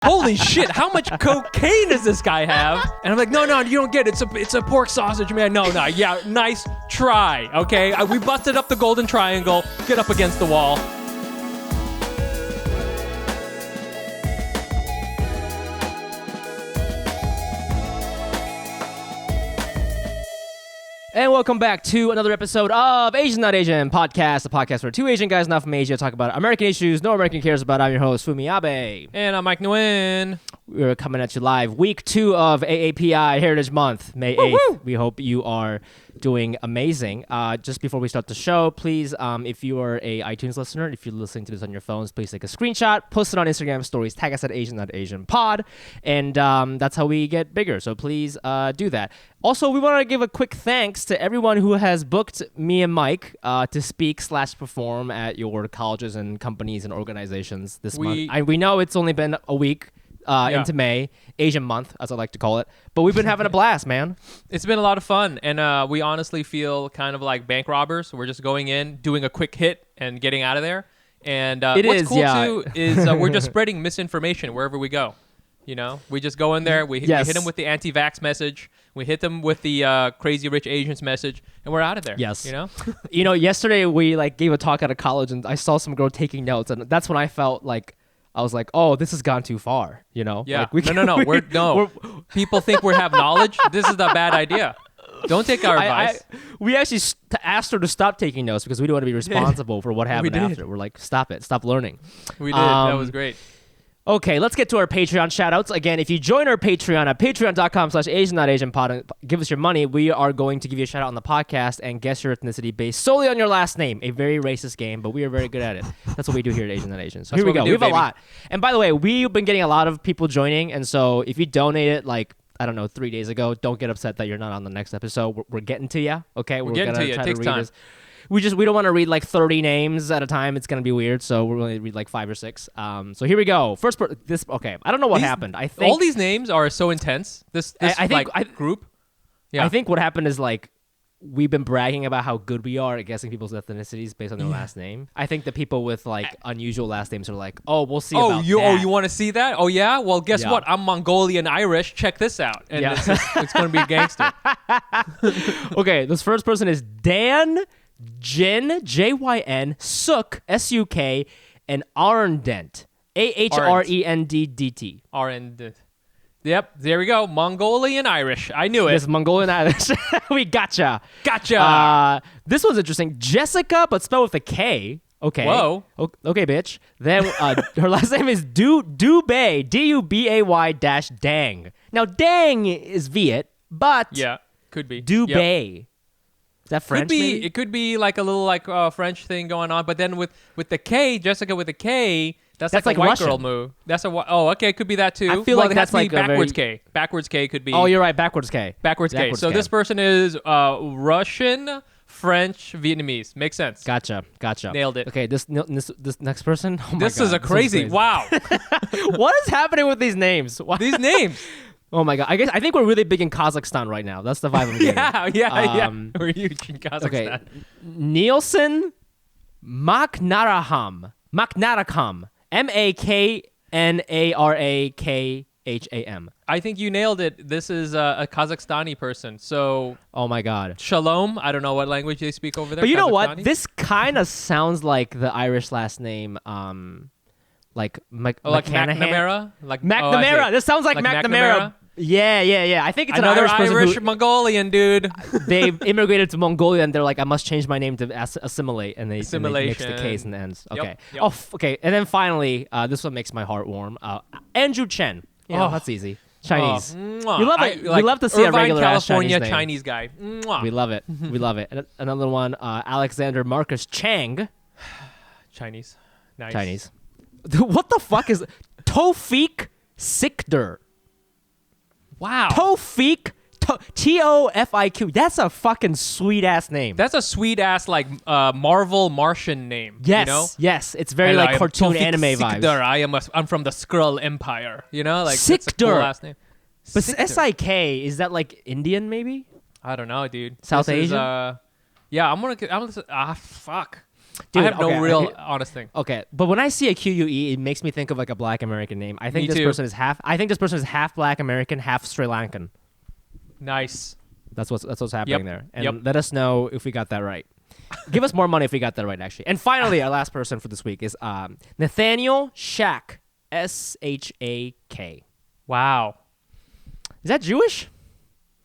holy shit, how much cocaine does this guy have? And I'm like, no, you don't get it. It's a pork sausage, man. No, yeah, nice try, okay? We busted up the golden triangle. Get up against the wall. And welcome back to another episode of Asian Not Asian Podcast, the podcast where two Asian guys not from Asia talk about American issues no American cares about. I'm your host, Fumi Abe. And I'm Mike Nguyen. We're coming at you live. Week 2 of AAPI Heritage Month, May 8th. Woo-hoo! We hope you are doing amazing. Just before we start the show, please, if you are a iTunes listener, if you're listening to this on your phones, please take a screenshot, post it on Instagram stories, tag us at Asian Not Asian Pod, and that's how we get bigger. So please do that. Also, we want to give a quick thanks to everyone who has booked me and Mike to speak/perform at your colleges and companies and organizations this month. We know it's only been a week into May, Asian month, as I like to call it. But we've been having a blast, man. It's been a lot of fun, and we honestly feel kind of like bank robbers. We're just going in, doing a quick hit, and getting out of there. And what's cool, too, is we're just spreading misinformation wherever we go. You know, we just go in there, we hit them with the anti-vax message, we hit them with the crazy rich Asians message, and we're out of there. Yes. You know? You know, yesterday we gave a talk out of college, and I saw some girl taking notes, and that's when I felt like, I was like, oh, this has gone too far, you know? Yeah. No. People think we have knowledge. This is a bad idea. Don't take our advice. We actually asked her to stop taking notes because we don't want to be responsible for what happened after. We're like, stop it. Stop learning. We did. That was great. Okay, let's get to our Patreon shoutouts. Again, if you join our Patreon at patreon.com/AsianNotAsianPod and give us your money, we are going to give you a shout out on the podcast and guess your ethnicity based solely on your last name. A very racist game, but we are very good at it. That's what we do here at Asian Not Asian. So here we go. We have a lot. And by the way, we've been getting a lot of people joining, and so if you donated 3 days ago, don't get upset that you're not on the next episode. We're getting to you, okay? We're getting to you. It takes time. We don't want to read 30 names at a time. It's gonna be weird, so we're going to read 5 or 6. So here we go. Okay. I don't know what happened. I think all these names are so intense. This group. Yeah. I think what happened is we've been bragging about how good we are at guessing people's ethnicities based on their last name. I think the people with unusual last names are like, oh, we'll see. About you that. you want to see that? Oh yeah. Well, guess what? I'm Mongolian Irish. Check this out. And it's going to be a gangster. Okay. This first person is Dan Jin, Jyn, Suk, Suk, and Arndent, Ahrenddt. Arndent. Yep, there we go. Mongolian Irish. I knew it. This Mongolian Irish. We gotcha. This one's interesting. Jessica, but spelled with a K. Okay. Whoa. Okay, bitch. Then her last name is Dubay, Dubay-Dang. Now, Dang is Viet, but yeah, could be Dubay. Yep. Is that French? It could be a little French thing going on, but then with the K, Jessica with a K, that's like a white Russian. girl move. Okay, it could be that too. I feel like that's backwards K. Backwards K could be. Oh, you're right, backwards K. Backwards K. So this person is Russian, French, Vietnamese. Makes sense. Gotcha. Nailed it. Okay, this next person. Oh my this God, is a crazy. Wow. What is happening with these names? These names. Oh my God! I think we're really big in Kazakhstan right now. That's the vibe I'm getting. Yeah. We're huge in Kazakhstan. Okay. Nielsen Maknaraham, Maknarakham. I think you nailed it. This is a Kazakhstani person. So. Oh my God. Shalom. I don't know what language they speak over there. But you know what? This kind of sounds like the Irish last name. McNamara? McNamara. This sounds like McNamara. Yeah. I think it's another an Irish Mongolian dude. They immigrated to Mongolia and they're like, I must change my name to assimilate, and they mix the K's and the N's. Okay. Yep. Okay. And then finally, this one makes my heart warm. Andrew Chen. That's easy. Chinese. You love it. We love to see Irvine, a regular California Chinese guy. We love it. We love it. And another one, Alexander Marcus Chang. Chinese. Nice. Chinese. What the fuck is Tofik Sikder? Wow. Tofik, Tofiq. That's a fucking sweet ass name. That's a sweet ass Marvel Martian name. Yes, you know? Yes. It's very cartoon anime Sikder. vibes. I'm from the Skrull Empire. You know, Sikder. That's a cool last name. But Sik, is that Indian maybe? I don't know, dude. South Asian. Yeah, I'm gonna. Fuck. Dude, I have no real honest thing. Okay, but when I see a QUE, it makes me think of like a Black American name. I think Me this too. person is half. I think this person is half Black American, half Sri Lankan. Nice. That's what's happening there. And Yep. let us know if we got that right. Give us more money if we got that right, actually. And finally, our last person for this week is Nathaniel Shak, Shak. Wow. Is that Jewish?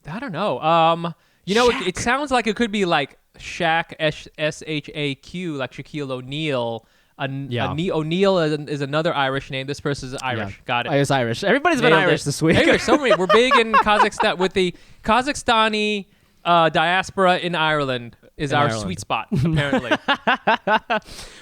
I don't know. It sounds like it could be like Shaq, Shaq, like Shaquille O'Neal. O'Neal is another Irish name. This person is Irish. Yeah. Got it. It's Irish. Everybody's been Nailed Irish it. this week. Hey, we're big in Kazakhstan with the Kazakhstani diaspora in Ireland is our sweet spot, apparently.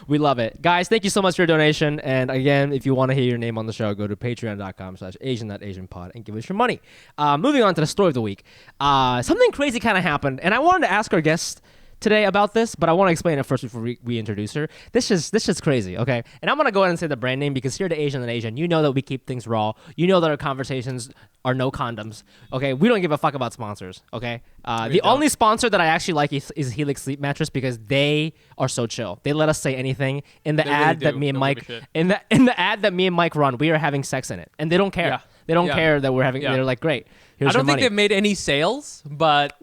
We love it. Guys, thank you so much for your donation. And again, if you want to hear your name on the show, go to patreon.com/Asian.AsianPod and give us your money. Moving on to the story of the week. Something crazy kind of happened, and I wanted to ask our guest today about this, but I want to explain it first before we introduce her. This is crazy, okay? And I'm going to go ahead and say the brand name because here at Asian and Asian, you know that we keep things raw. You know that our conversations are no condoms, okay? We don't give a fuck about sponsors, okay? The only sponsor that I actually like is Helix Sleep Mattress because they are so chill. They let us say anything in the ad that me and Mike in the ad that me and Mike run. We are having sex in it, and they don't care. Yeah. They don't care that we're having. Yeah. They're like, great. Here's I don't your think money. they've made any sales, but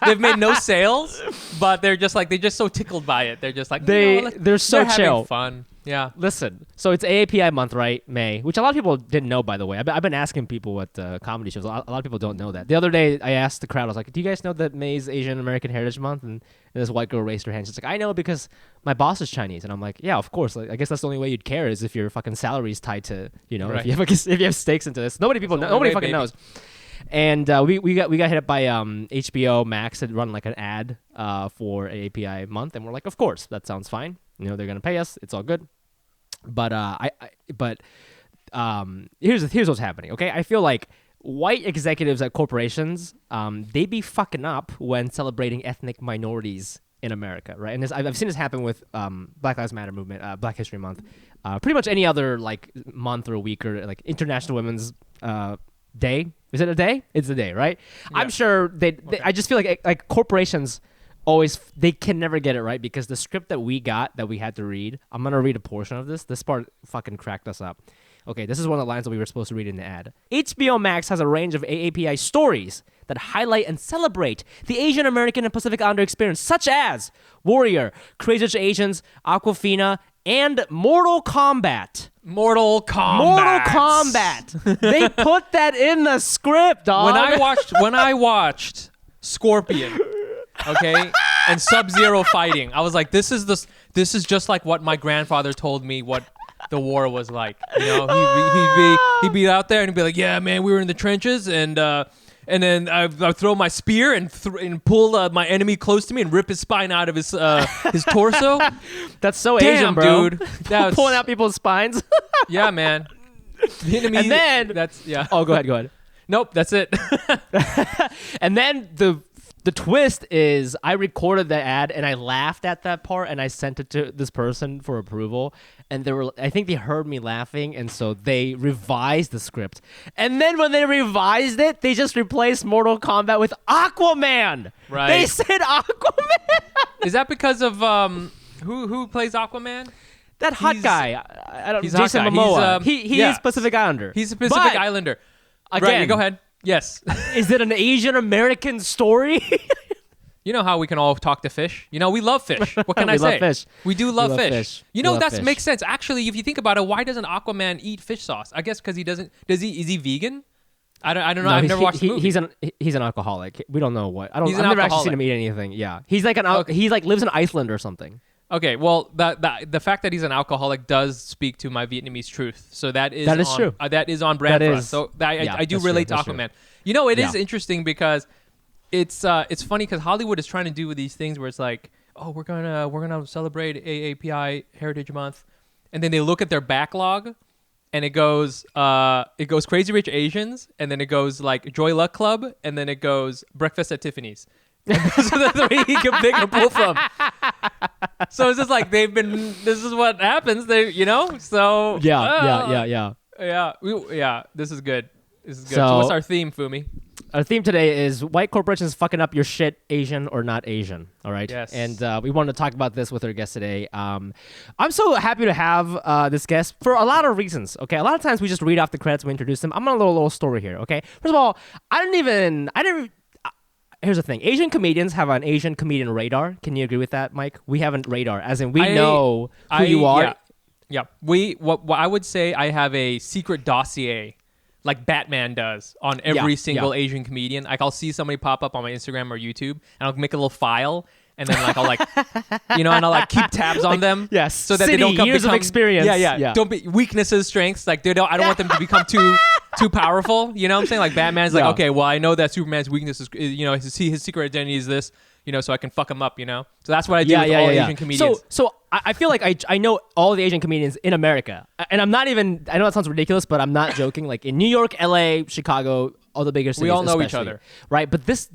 they've made no sales. But they're just so tickled by it. They're just like they're so having chill. fun. Yeah. Listen, so it's AAPI month, right? May, which a lot of people didn't know, by the way. I've been asking people at comedy shows. A lot of people don't know that. The other day, I asked the crowd, I was like, do you guys know that May is Asian American Heritage Month? And this white girl raised her hand. She's like, I know because my boss is Chinese. And I'm like, yeah, of course. Like, I guess that's the only way you'd care is if your fucking salary is tied to, right. if you have stakes into this. Nobody fucking knows. And we got hit up by HBO Max had run like an ad for AAPI month, and we're like, of course, that sounds fine. They're gonna pay us. It's all good. But here's what's happening. Okay, I feel like white executives at corporations they be fucking up when celebrating ethnic minorities in America, right? And I've seen this happen with Black Lives Matter movement, Black History Month, pretty much any other like month or week or like International Women's Day. Is it a day? It's a day, right? Yeah. I'm sure they I just feel like corporations always they can never get it right because the script that we got that we had to read, I'm gonna read a portion of this. This part fucking cracked us up. Okay, this is one of the lines that we were supposed to read in the ad. HBO Max has a range of AAPI stories that highlight and celebrate the Asian American and Pacific Islander experience, such as Warrior, Crazy Rich Asians, Aquafina, and Mortal Kombat. Mortal Kombat. They put that in the script, dog. When I watched Scorpion, okay, and Sub-Zero fighting, I was like, this is just like what my grandfather told me what the war was like. He'd be out there and he'd be like, yeah, man, we were in the trenches and then I throw my spear and pull my enemy close to me and rip his spine out of his torso. That's so Asian, bro. Dude. Pulling out people's spines. Yeah, man. Vietnamese. And then that's yeah. Oh, go ahead. Nope, that's it. And then the twist is I recorded the ad and I laughed at that part and I sent it to this person for approval. And I think they heard me laughing, and so they revised the script. And then when they revised it, they just replaced Mortal Kombat with Aquaman. Right. They said Aquaman. Is that because of who plays Aquaman? That hot guy. I don't. He's Jason hot guy. Momoa. He's, He is Pacific Islander. He's a Pacific Islander. Again, right, go ahead. Yes. Is it an Asian American story? You know how we can all talk to fish? We love fish. What can I say? Love fish. We do love fish. That fish. makes sense. Actually, if you think about it, why doesn't Aquaman eat fish sauce? I guess because he doesn't. Is he vegan? I don't know. No, I've never watched the movie. He's an alcoholic. We don't know what. I've He's never alcoholic. actually seen him eat anything. Yeah. He's like he lives in Iceland or something. Okay, well, the fact that he's an alcoholic does speak to my Vietnamese truth. So that is true. That is on brand for us. So I do relate to Aquaman. It is interesting because it's funny because Hollywood is trying to do these things where it's like, oh, we're gonna celebrate AAPI Heritage Month, and then they look at their backlog, and it goes Crazy Rich Asians, and then it goes like Joy Luck Club, and then it goes Breakfast at Tiffany's. Those are the three they can pull from. So it's just like this is what happens. So yeah. This is good. So what's our theme, Fumi? Our theme today is white corporations fucking up your shit, Asian or not Asian. All right. Yes. And we wanted to talk about this with our guest today. I'm so happy to have this guest for a lot of reasons. Okay. A lot of times we just read off the credits when we introduce them. I'm gonna little story here. Okay. First of all, here's the thing. Asian comedians have an Asian comedian radar. Can you agree with that, Mike? We have a radar, as in we know who you are. Yeah. What I would say, I have a secret dossier, like Batman does, on every single Asian comedian. Like, I'll see somebody pop up on my Instagram or YouTube, and I'll make a little file, and then like I'll like, and I'll like keep tabs on them. Yes. So that they don't years of experience. Yeah. Don't be weaknesses, strengths. Like I don't want them to become too powerful. You know what I'm saying? Like Batman's like, okay, well I know that Superman's weakness is his secret identity is this. So I can fuck them up. So that's what I do with all Asian comedians. So I feel like I know all the Asian comedians in America, and I'm not even. I know that sounds ridiculous, but I'm not joking. Like in New York, L.A., Chicago, all the bigger cities. We all know each other, right? But this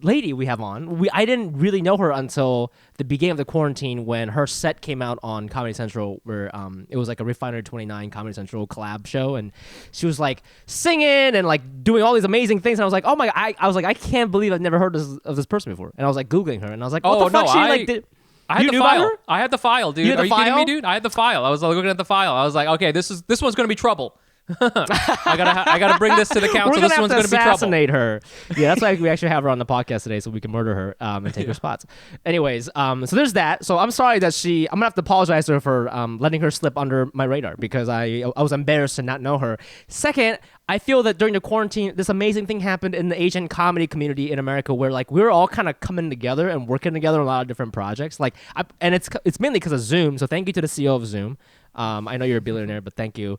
lady we have on, I didn't really know her until the beginning of the quarantine when her set came out on Comedy Central, where it was like a Refinery 29 Comedy Central collab show, and she was like singing and like doing all these amazing things, and I was like, oh my god, I was like, I can't believe I've never heard of this person before, and I was like googling her, and I was like, what the fuck? I had the file. I had the file, dude. Are you kidding me, dude? I had the file. I was looking at the file. I was like, okay, this one's gonna be trouble. I gotta bring this to the council. This one's gonna be trouble. Assassinate her. Yeah, that's why we actually have her on the podcast today, so we can murder her and take her spots. Anyways, so there's that. So I'm sorry that I'm gonna have to apologize to her for letting her slip under my radar because I was embarrassed to not know her. Second, I feel that during the quarantine, this amazing thing happened in the Asian comedy community in America, where like we were all kind of coming together and working together on a lot of different projects. And it's mainly because of Zoom. So thank you to the CEO of Zoom. I know you're a billionaire, but thank you.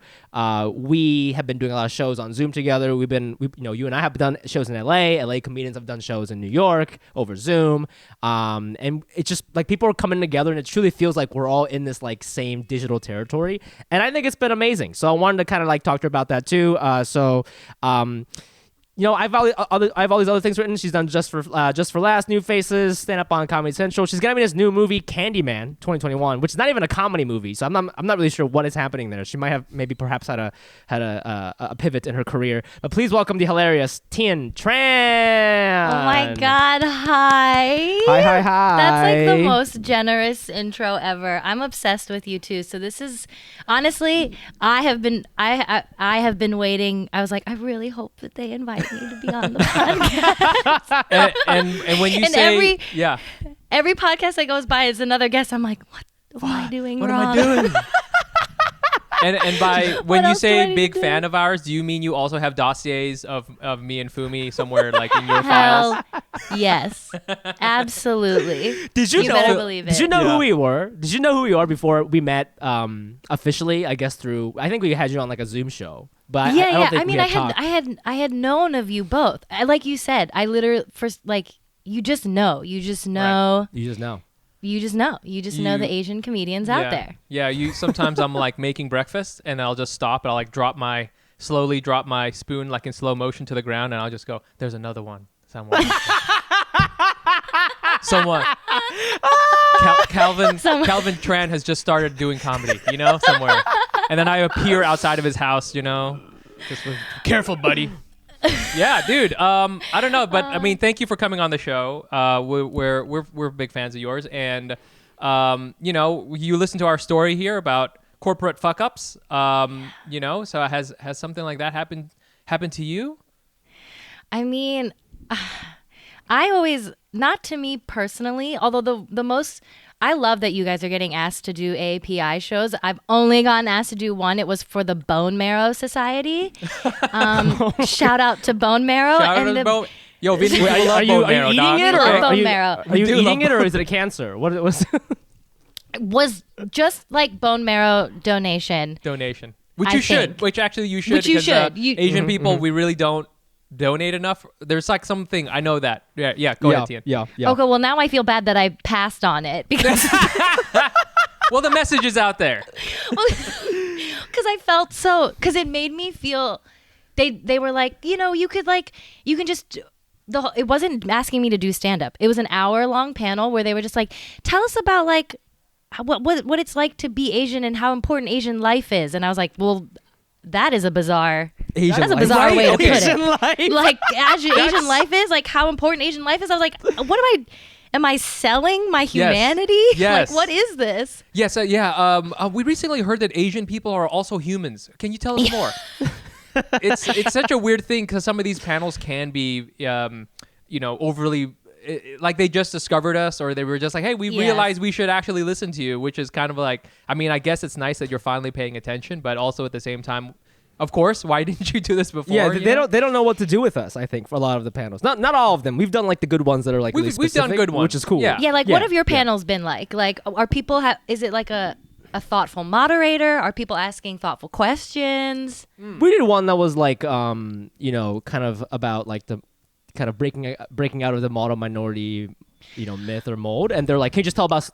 We have been doing a lot of shows on Zoom together. You and I have done shows in LA. LA comedians have done shows in New York over Zoom. And it's just like people are coming together, and it truly feels like we're all in this like same digital territory. And I think it's been amazing. So I wanted to kind of like talk to her about that too. I have all these other things written. She's done Just for Last, New Faces, stand up on Comedy Central. She's gonna be in this new movie, Candyman, 2021, which is not even a comedy movie. So I'm not really sure what is happening there. She might have perhaps had a pivot in her career. But please welcome the hilarious Tien Tran. Oh my God! Hi. Hi. That's like the most generous intro ever. I'm obsessed with you too. So this is honestly, I have been waiting. I was like, I really hope that they invite me to be on the podcast. and when you every podcast that goes by is another guest. I'm like, what am I doing wrong? What am I doing? And by when you say big fan of ours, do you mean you also have dossiers of me and Fumi somewhere like in your files? Yes, absolutely. Did you better believe it. Did you know who we were? Did you know who we are before we met officially? I guess I think we had you on like a Zoom show. But I had known of you both. Like you said, I literally first you just know. Right. You just know. You just know the Asian comedians out there. Yeah, sometimes I'm like making breakfast and I'll just stop and I'll like slowly drop my spoon like in slow motion to the ground and I'll just go, there's another one. Someone. Calvin Tran has just started doing comedy, somewhere. And then I appear outside of his house, just careful, buddy. Yeah, dude. I don't know, but I mean, thank you for coming on the show. We're big fans of yours, and you listen to our story here about corporate fuck ups. So has something like that happened to you? I mean, I always, not to me personally, although the most. I love that you guys are getting asked to do AAPI shows. I've only gotten asked to do one. It was for the Bone Marrow Society. Shout out to Bone Marrow. Yo, Vinny, are you eating it, or bone marrow? Are you eating it, or is it a cancer? What it was? It was just like bone marrow donation. Which you should. Which actually you should. Asian people, we really don't donate enough. There's like something, I know that. Yeah. Go ahead, Tien. Yeah. Okay, well now I feel bad that I passed on it because well, the message is out there. Because I felt because it made me feel. They were like, you can just. It wasn't asking me to do stand up. It was an hour-long panel where they were just like, tell us about like what it's like to be Asian and how important Asian life is. And I was like, well, that is a bizarre Asian That's a life. bizarre way to put Asian it. life. Like Asian life is, like how important Asian life is. I was like, am I selling my humanity? Yes. Like, what is this? Yes, we recently heard that Asian people are also humans. Can you tell us more? It's such a weird thing because some of these panels can be, overly, like they just discovered us, or they were just like, hey, we realized we should actually listen to you, which is kind of like, I mean, I guess it's nice that you're finally paying attention, but also at the same time, of course, why didn't you do this before? Yeah, they don't know what to do with us, I think, for a lot of the panels. Not all of them. We've done like the good ones that are like really specific, we've done good ones, which is cool. Yeah. Yeah, like what have your panels been like? Like, are people is it like a thoughtful moderator? Are people asking thoughtful questions? We did one that was like, kind of about like the kind of breaking out of the model minority, myth or mold, and they're like, can you tell us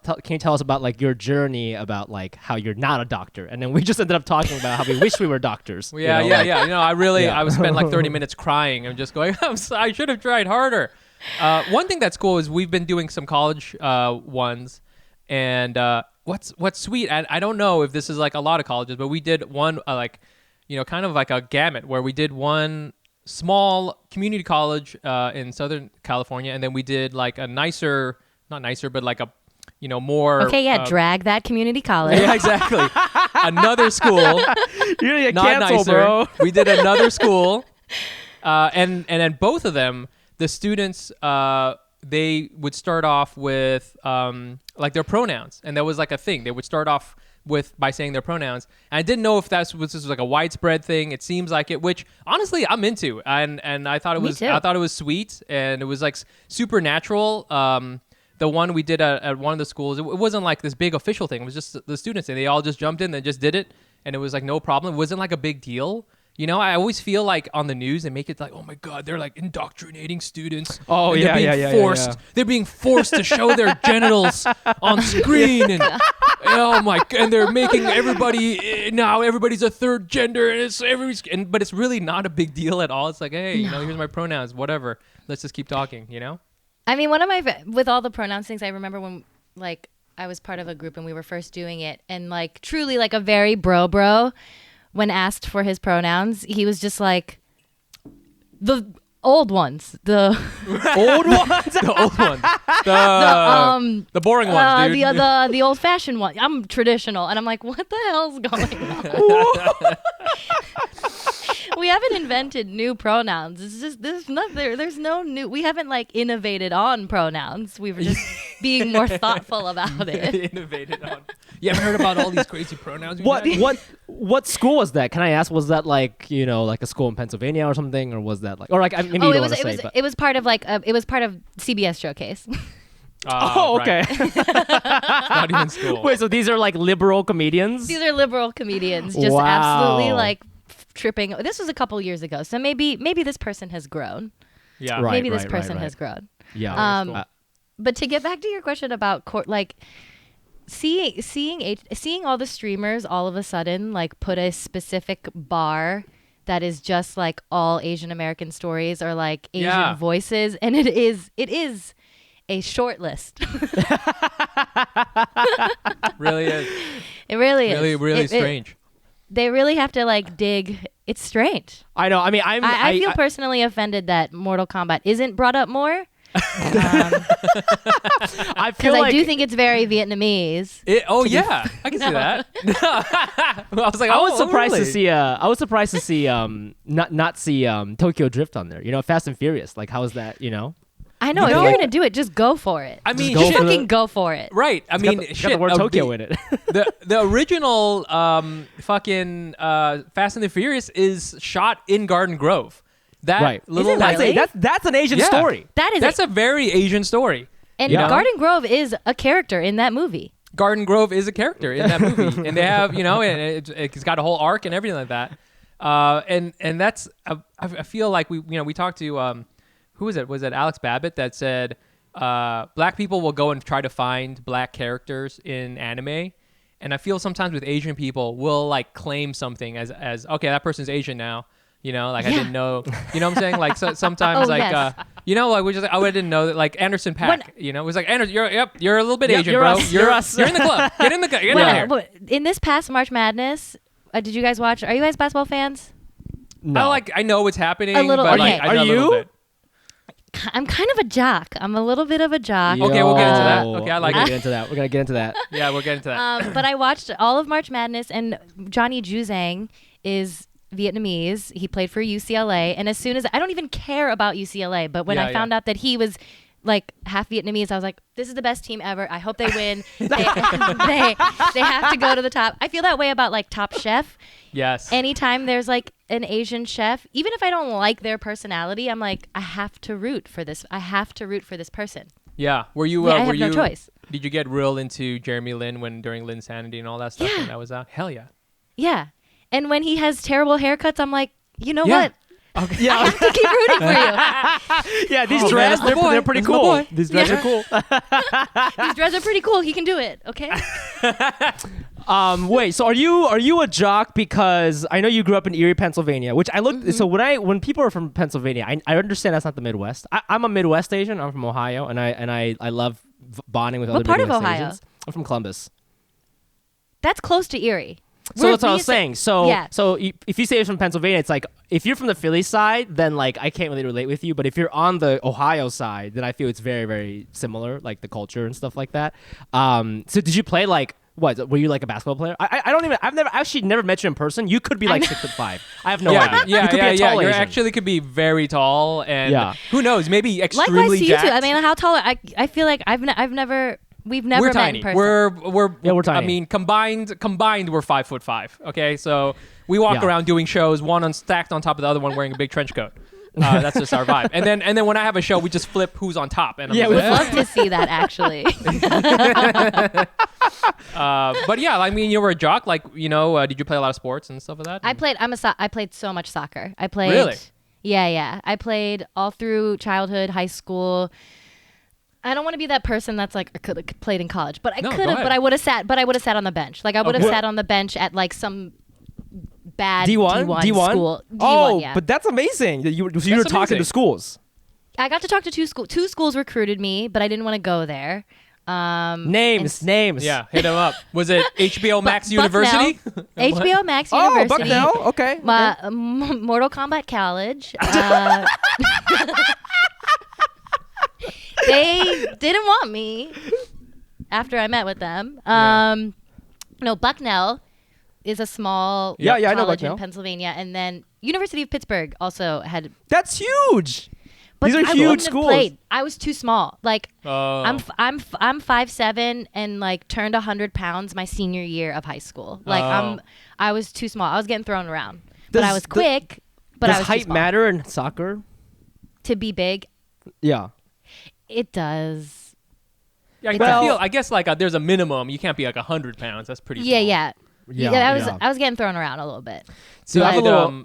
about like your journey about like how you're not a doctor? And then we just ended up talking about how we wish we were doctors. Yeah. I was spent like 30 minutes crying and just going, I should have tried harder. One thing that's cool is we've been doing some college ones, and what's sweet, and I don't know if this is like a lot of colleges, but we did one kind of like a gamut where we did one small community college in Southern California, and then we did like a not nicer, but like a more. Okay, drag that community college. Yeah, exactly. Another school. You're gonna get not canceled, nicer. bro. We did another school, and then both of them, the students, they would start off with like their pronouns, and that was like a thing. They would start off by saying their pronouns, and I didn't know if this was like a widespread thing. It seems like it, which honestly I'm into, and I thought it was sweet, and it was like super natural. The one we did at one of the schools, it wasn't like this big official thing. It was just the students, and they all just jumped in and just did it, and it was like no problem. It wasn't like a big deal. I always feel like on the news they make it like, oh my God, they're like indoctrinating students. Oh, and they're being forced. They're being forced to show their genitals on screen, and oh my, and they're making everybody now everybody's a third gender, and but it's really not a big deal at all. It's like, hey, here's my pronouns, whatever. Let's just keep talking. I mean, with all the pronouns things, I remember when like I was part of a group and we were first doing it, and like truly like a very bro. When asked for his pronouns, he was just like, the old ones. The old ones? The old ones. The boring ones, dude. The old-fashioned one. I'm traditional. And I'm like, what the hell's going on? We haven't invented new pronouns. It's just, there's no new, we haven't like innovated on pronouns. We were just being more thoughtful about it. Innovated on. You haven't heard about all these crazy pronouns? What school was that? Can I ask? Was that like like a school in Pennsylvania or something, or was that like, or like maybe you don't want to say? It was part of like it was part of CBS Showcase. Okay. Not even school. Wait, so these are like liberal comedians? These are liberal comedians, just absolutely like tripping. This was a couple years ago, so maybe this person has grown. Yeah, right. Maybe this person has grown. Yeah. But to get back to your question about like. Seeing all the streamers all of a sudden like put a specific bar that is just like all Asian American stories or like Asian voices, and it is a short list. Really is. It really is. Really strange. They really have to like dig. It's strange. I know. I mean, I feel personally offended that Mortal Kombat isn't brought up more. I feel like I do think it's very Vietnamese. I can see that. I was surprised really? to see. I was surprised to see not see Tokyo Drift on there. Fast and Furious. Like, how is that? I know. If you're gonna do it, just go for it. I mean, just fucking go for it. Right. I mean, got the word Tokyo in it. the original fucking Fast and the Furious is shot in Garden Grove. That little that's an Asian story. That's a very Asian story. And Garden Grove is a character in that movie. Garden Grove is a character in that movie, and they have and it's got a whole arc and everything like that. And that's I feel like we talked to who was it? Was it Alex Babbitt that said black people will go and try to find black characters in anime, and I feel sometimes with Asian people we'll like claim something as okay, that person's Asian now. I didn't know. You know what I'm saying? Like sometimes yes. like we just I didn't know that like Anderson Paak. It was like Anderson, you're a little bit Asian, you're bro. Us. You're us. You're in the club. Get in the get in here. In this past March Madness, did you guys watch? Are you guys basketball fans? No. I know what's happening, A little- but okay. I know Are a little you? bit. I'm kind of a jock. I'm a little bit of a jock. Okay, we'll get into that. Yo, Okay, I like We're it. gonna get into that. We're gonna get into that. Yeah, we'll get into that. But I watched all of March Madness, and Johnny Juzang is Vietnamese. He played for UCLA, and as soon as I don't even care about UCLA, but when I found out that he was like half Vietnamese, I was like, this is the best team ever. I hope they win. they have to go to the top. I feel that way about like Top Chef. Yes. Anytime there's like an Asian chef, even if I don't like their personality, I'm like, I have to root for this. I have to root for this person. Yeah. Were you? I were have you? no choice. Did you get real into Jeremy Lin during Linsanity and all that stuff? Yeah. When that was out? Hell yeah. Yeah. And when he has terrible haircuts, I'm like, you know Yeah. what? Okay. Yeah. I have to keep rooting for you. Yeah, these Oh, dreads, man, that's my boy. they're pretty That's my cool. boy. These dreads Yeah. are cool. These dreads are pretty cool. He can do it. Okay. Wait, so are you a jock because I know you grew up in Erie, Pennsylvania, which I looked. So when people are from Pennsylvania, I understand that's not the Midwest. I'm a Midwest Asian. I'm from Ohio, and I love bonding with other part of Midwest Ohio? Asians. I'm from Columbus. That's close to Erie. So that's what I was saying. So yeah. If you say you're from Pennsylvania, it's like if you're from the Philly side, then like I can't really relate with you. But if you're on the Ohio side, then I feel it's very, very similar, like the culture and stuff like that. So did you play like what? Were you like a basketball player? I've never met you in person. You could be like 6'5". I have no idea. Yeah, you could yeah, be a tall You Asian. actually could be very tall, and Yeah. who knows? Maybe extremely Likewise to you jacked. too. I mean, how tall? I feel like we've never We're met tiny. in person. We're tiny. I mean, combined, we're 5'5". Okay, so we walk Yeah. around doing shows, one stacked on top of the other one, wearing a big trench coat. That's just our vibe. And then when I have a show, we just flip who's on top. And I'm Yeah, just we like, Love to see that actually. but yeah, I mean, you were a jock. Like, did you play a lot of sports and stuff like that? I played so much soccer. I played. Really? Yeah. I played all through childhood, high school. I don't want to be that person that's like I could have played in college, but I No, could go have. ahead. But I would have sat. But I would have sat on the bench. Like I would have Okay. sat on the bench at like some bad D1? D1 school. Oh, D1, yeah. but that's amazing. You were talking amazing. to schools. I got to talk to two schools. Two schools recruited me, but I didn't want to go there. Names. Yeah, hit him up. Was it HBO Max Bucknell. University? HBO Max Oh, University. Bucknell. Okay. Mortal Kombat College. They didn't want me after I met with them. No, Bucknell is a small Yeah, I know college Bucknell. in Pennsylvania, and then University of Pittsburgh also had. That's huge. But These are I huge wouldn't have schools. played. I was too small. Like Oh. I'm 5'7" and like turned 100 pounds my senior year of high school. Like Oh. I was too small. I was getting thrown around, but I Does- was quick. But I Does was too height small. matter in soccer? To be big? Yeah. It does. Yeah, Well- I guess like there's a minimum. You can't be like 100 pounds. That's pretty. Yeah, small. yeah. I was getting thrown around a little bit. So I have a Did, little.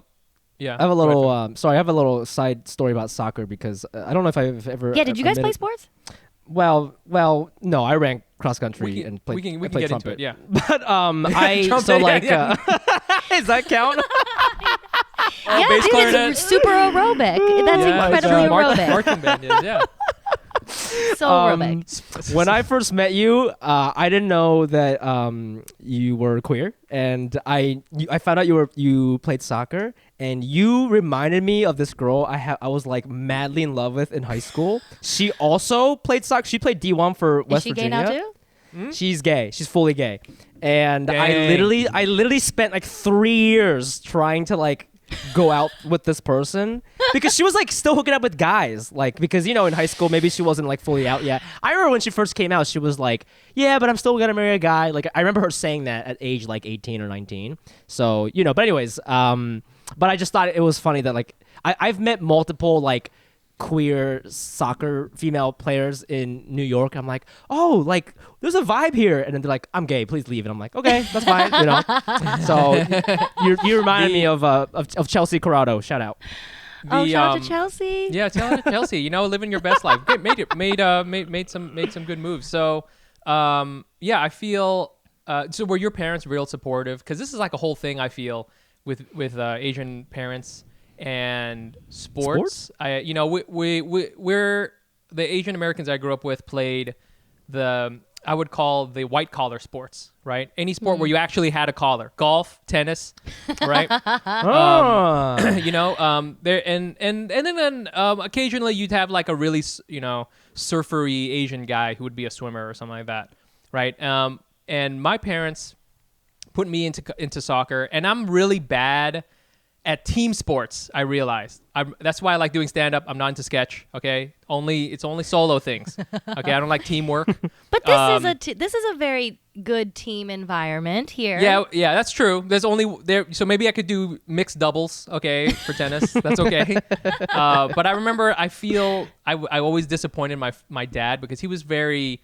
yeah. I have a go ahead. little. Sorry, I have a little side story about soccer because I don't know if I've ever. Yeah, did you guys play admitted- sports? Well, no. I ran cross country We can- and played. we can I played get into trumpet. it, yeah. But I Trumpet, so yeah, like yeah. does that count? Yeah, bass dude, clarinet. it's super aerobic. That's Yeah, incredibly it's, aerobic. marching band is, yeah. So aerobic. When I first met you, I didn't know that you were queer, and I found out you played soccer, and you reminded me of this girl I was like madly in love with in high school. She also played soccer. She played D1 for Is West she gay Virginia. now too? She's gay. She's fully gay, and I Dang. literally spent like 3 years trying to like go out with this person because she was like still hooking up with guys, like because in high school maybe she wasn't like fully out yet. I remember when she first came out, she was like, yeah, but I'm still gonna marry a guy. Like I remember her saying that at age like 18 or 19. So but anyways, but I just thought it was funny that like I've met multiple like queer soccer female players in New York. I'm like, oh, like there's a vibe here, and then they're like, I'm gay, please leave. And I'm like, okay, that's fine, So you reminded me of Chelsea Corrado. Shout out. Oh, shout out to Chelsea. Yeah, tell her Chelsea. Living your best life. Made some good moves. So, yeah, I feel. So were your parents real supportive? Because this is like a whole thing. I feel with Asian parents and sports. We're the Asian Americans I grew up with played the I would call the white collar sports, right? Any sport where you actually had a collar, golf, tennis, right? There and then occasionally you'd have like a really surfery Asian guy who would be a swimmer or something like that, right? And my parents put me into soccer, and I'm really bad at team sports. I realized that's why I like doing stand up. I'm not into sketch. Okay, it's only solo things. Okay, I don't like teamwork. But this is a very good team environment here. Yeah, that's true. There's only there, so maybe I could do mixed doubles. Okay, for tennis, that's okay. But I remember I always disappointed my dad because he was a very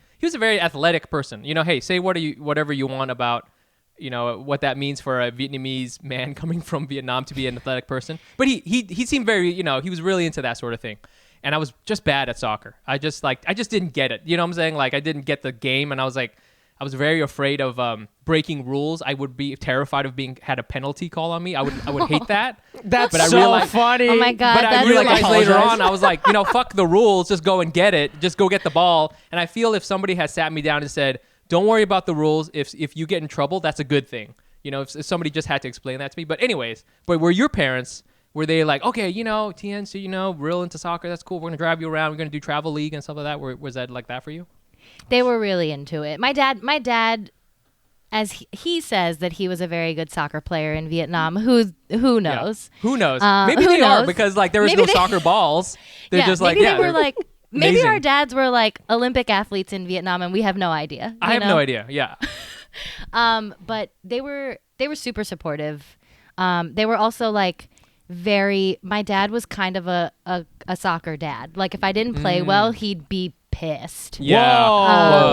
athletic person. Hey, say whatever you want about what that means for a Vietnamese man coming from Vietnam to be an athletic person. But he seemed very, he was really into that sort of thing. And I was just bad at soccer. I just didn't get it. You know what I'm saying? Like I didn't get the game, and I was very afraid of breaking rules. I would be terrified of had a penalty call on me. I would hate that. That's so funny. Oh my God. But I realized later on, I was like, fuck the rules. Just go and get it. Just go get the ball. And I feel if somebody had sat me down and said, don't worry about the rules. If you get in trouble, that's a good thing. If somebody just had to explain that to me. But anyways, were your parents, were they like, okay, Tien, so real into soccer, that's cool. We're going to drive you around. We're going to do travel league and stuff like that. Was that like that for you? They were really into it. My dad, as he says that he was a very good soccer player in Vietnam. Who knows? Yeah. Who knows? Maybe they are because like there was no soccer balls. They're just like, they were like. Maybe amazing. our dads were like Olympic athletes in Vietnam, and we have no idea. I have no idea. Yeah. But they were super supportive. They were also like my dad was kind of a soccer dad. Like if I didn't play well, he'd be pissed. Yeah. Whoa.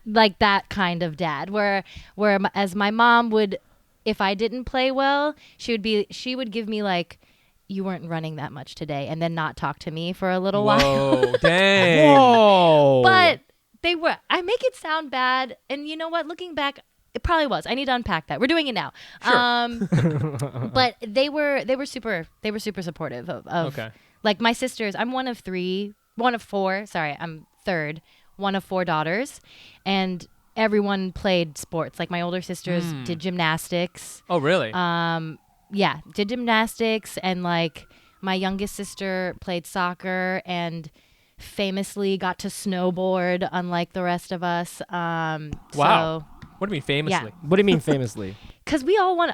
Like that kind of dad. Whereas my mom would, if I didn't play well, she would give me like, you weren't running that much today, and then not talk to me for a little while. Whoa, dang. Whoa. But I make it sound bad, and you know what? Looking back, it probably was. I need to unpack that. We're doing it now. Sure. But they were super supportive of okay. Like my sisters. I'm one of four. Sorry, I'm third. One of four daughters, and everyone played sports. Like my older sisters did gymnastics. Oh, really? Yeah, did gymnastics, and like my youngest sister played soccer and famously got to snowboard, unlike the rest of us. Wow. So, what do you mean famously? Yeah. What do you mean famously? Because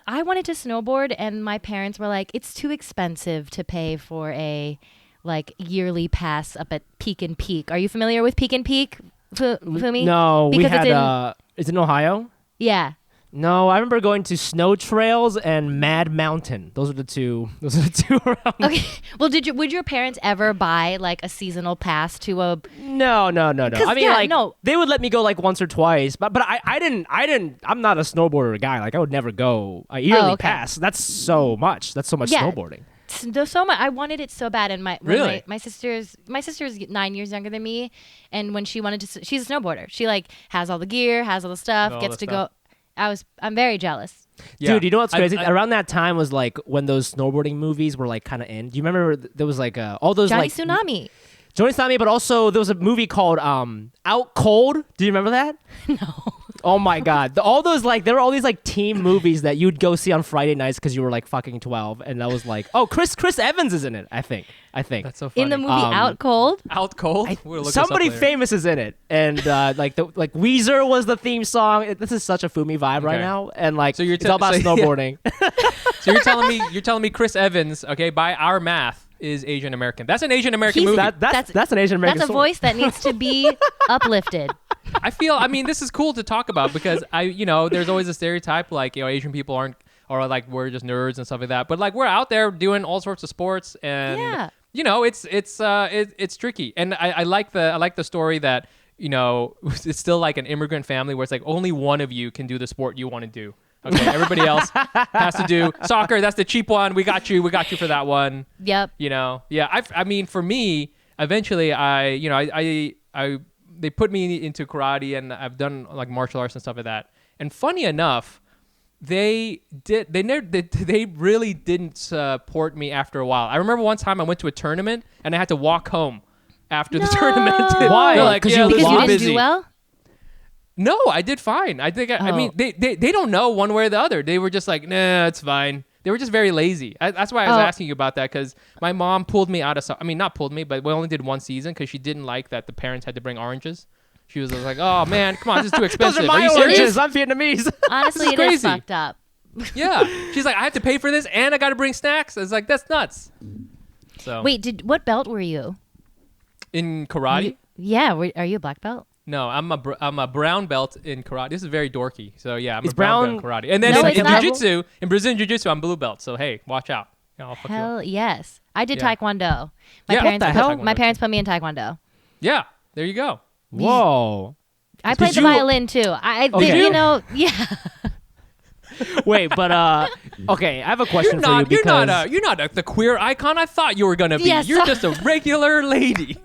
I wanted to snowboard, and my parents were like, it's too expensive to pay for a like yearly pass up at Peak and Peak. Are you familiar with Peak and Peak, Fumi? No, because we had. Is it in Ohio? Yeah. No, I remember going to Snow Trails and Mad Mountain. Those are the two around. Okay. Well, would your parents ever buy like a seasonal pass to a? No. I mean, no. They would let me go like once or twice, but I didn't. I'm not a snowboarder guy. Like I would never go a yearly pass. That's so much. That's so much snowboarding. So much. I wanted it so bad, and my sister's 9 years younger than me, and when she wanted to, she's a snowboarder. She like has all the gear, has all the stuff, gets to go. I'm very jealous. Yeah. Dude, you know what's crazy? Around that time was like when those snowboarding movies were like kind of in. Do you remember there was like all those Johnny like Tsunami? Johnny Tsunami, but also there was a movie called Out Cold. Do you remember that? No. Oh my God. All those like there were all these like team movies that you'd go see on Friday nights because you were like fucking 12, and I was like, oh, Chris Evans is in it. I think. That's so funny. In the movie Out Cold. Out Cold. Somebody famous is in it, and like Weezer was the theme song. This is such a Fumi vibe right now, and like so it's all about snowboarding. So you're telling me Chris Evans, okay, by our math, is Asian American. That's an Asian American movie. That's an Asian American. That's a voice that needs to be uplifted. I mean, this is cool to talk about because there's always a stereotype like, Asian people aren't, or like we're just nerds and stuff like that. But like we're out there doing all sorts of sports, and it's tricky. And I like the story that it's still like an immigrant family where it's like only one of you can do the sport you want to do. Okay, everybody else has to do soccer. That's the cheap one. We got you for that one. Yep. Yeah. I mean, for me, eventually, they put me into karate, and I've done like martial arts and stuff like that. And funny enough, they really didn't support me after a while. I remember one time I went to a tournament and I had to walk home after the tournament. Why? Like, because you didn't busy. do well. No, I did fine. I think I mean they don't know one way or the other. They were just like, nah, it's fine. They were just very lazy. That's why I was asking you about that, because my mom pulled me out of. I mean, not pulled me, but we only did one season because she didn't like that the parents had to bring oranges. She was like, "Oh man, come on, this is too expensive." Those are my oranges. I'm Vietnamese. Honestly, it is fucked up. Yeah, she's like, "I have to pay for this, and I got to bring snacks." I was like, "That's nuts." So wait, what belt were you? In karate? Yeah, are you a black belt? No, I'm a brown belt in karate. This is very dorky. So yeah, I'm a brown brown belt in karate. And then in jiu-jitsu, in Brazilian jiu-jitsu, I'm blue belt. So hey, watch out. Hell yes. I did Taekwondo. My parents put me in Taekwondo. Yeah, there you go. Whoa. I played the violin too. Yeah. Wait, but okay, I have a question for you because you're not the queer icon I thought you were gonna be. Yes. You're just a regular lady.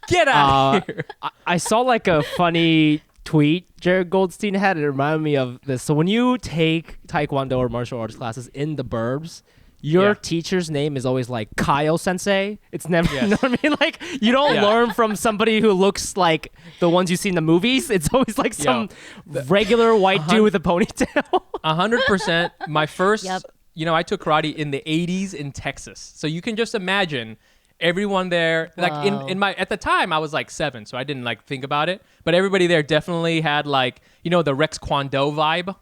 Get out of here. I saw like a funny tweet Jared Goldstein had. It reminded me of this. So when you take Taekwondo or martial arts classes in the burbs, your teacher's name is always like Kyle Sensei. It's never, you know what I mean? Like, you don't learn from somebody who looks like the ones you see in the movies. It's always like some regular white dude with a ponytail. 100%. My first, I took karate in the 80s in Texas. So you can just imagine everyone there, like at the time I was like 7, so I didn't like think about it. But everybody there definitely had like, the Rex Kwon Do vibe,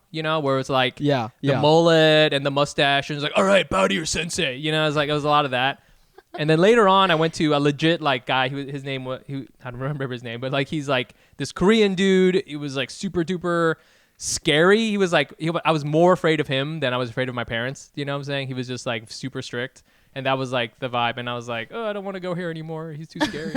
where it's like the mullet and the mustache, and it's like, all right, bow to your sensei. It was a lot of that. And then later on, I went to a legit like guy who his name was, I don't remember his name, but like he's like this Korean dude. He was like super duper scary. He was like, I was more afraid of him than I was afraid of my parents. You know what I'm saying? He was just like super strict. And that was like the vibe. And I was like, I don't want to go here anymore. He's too scary.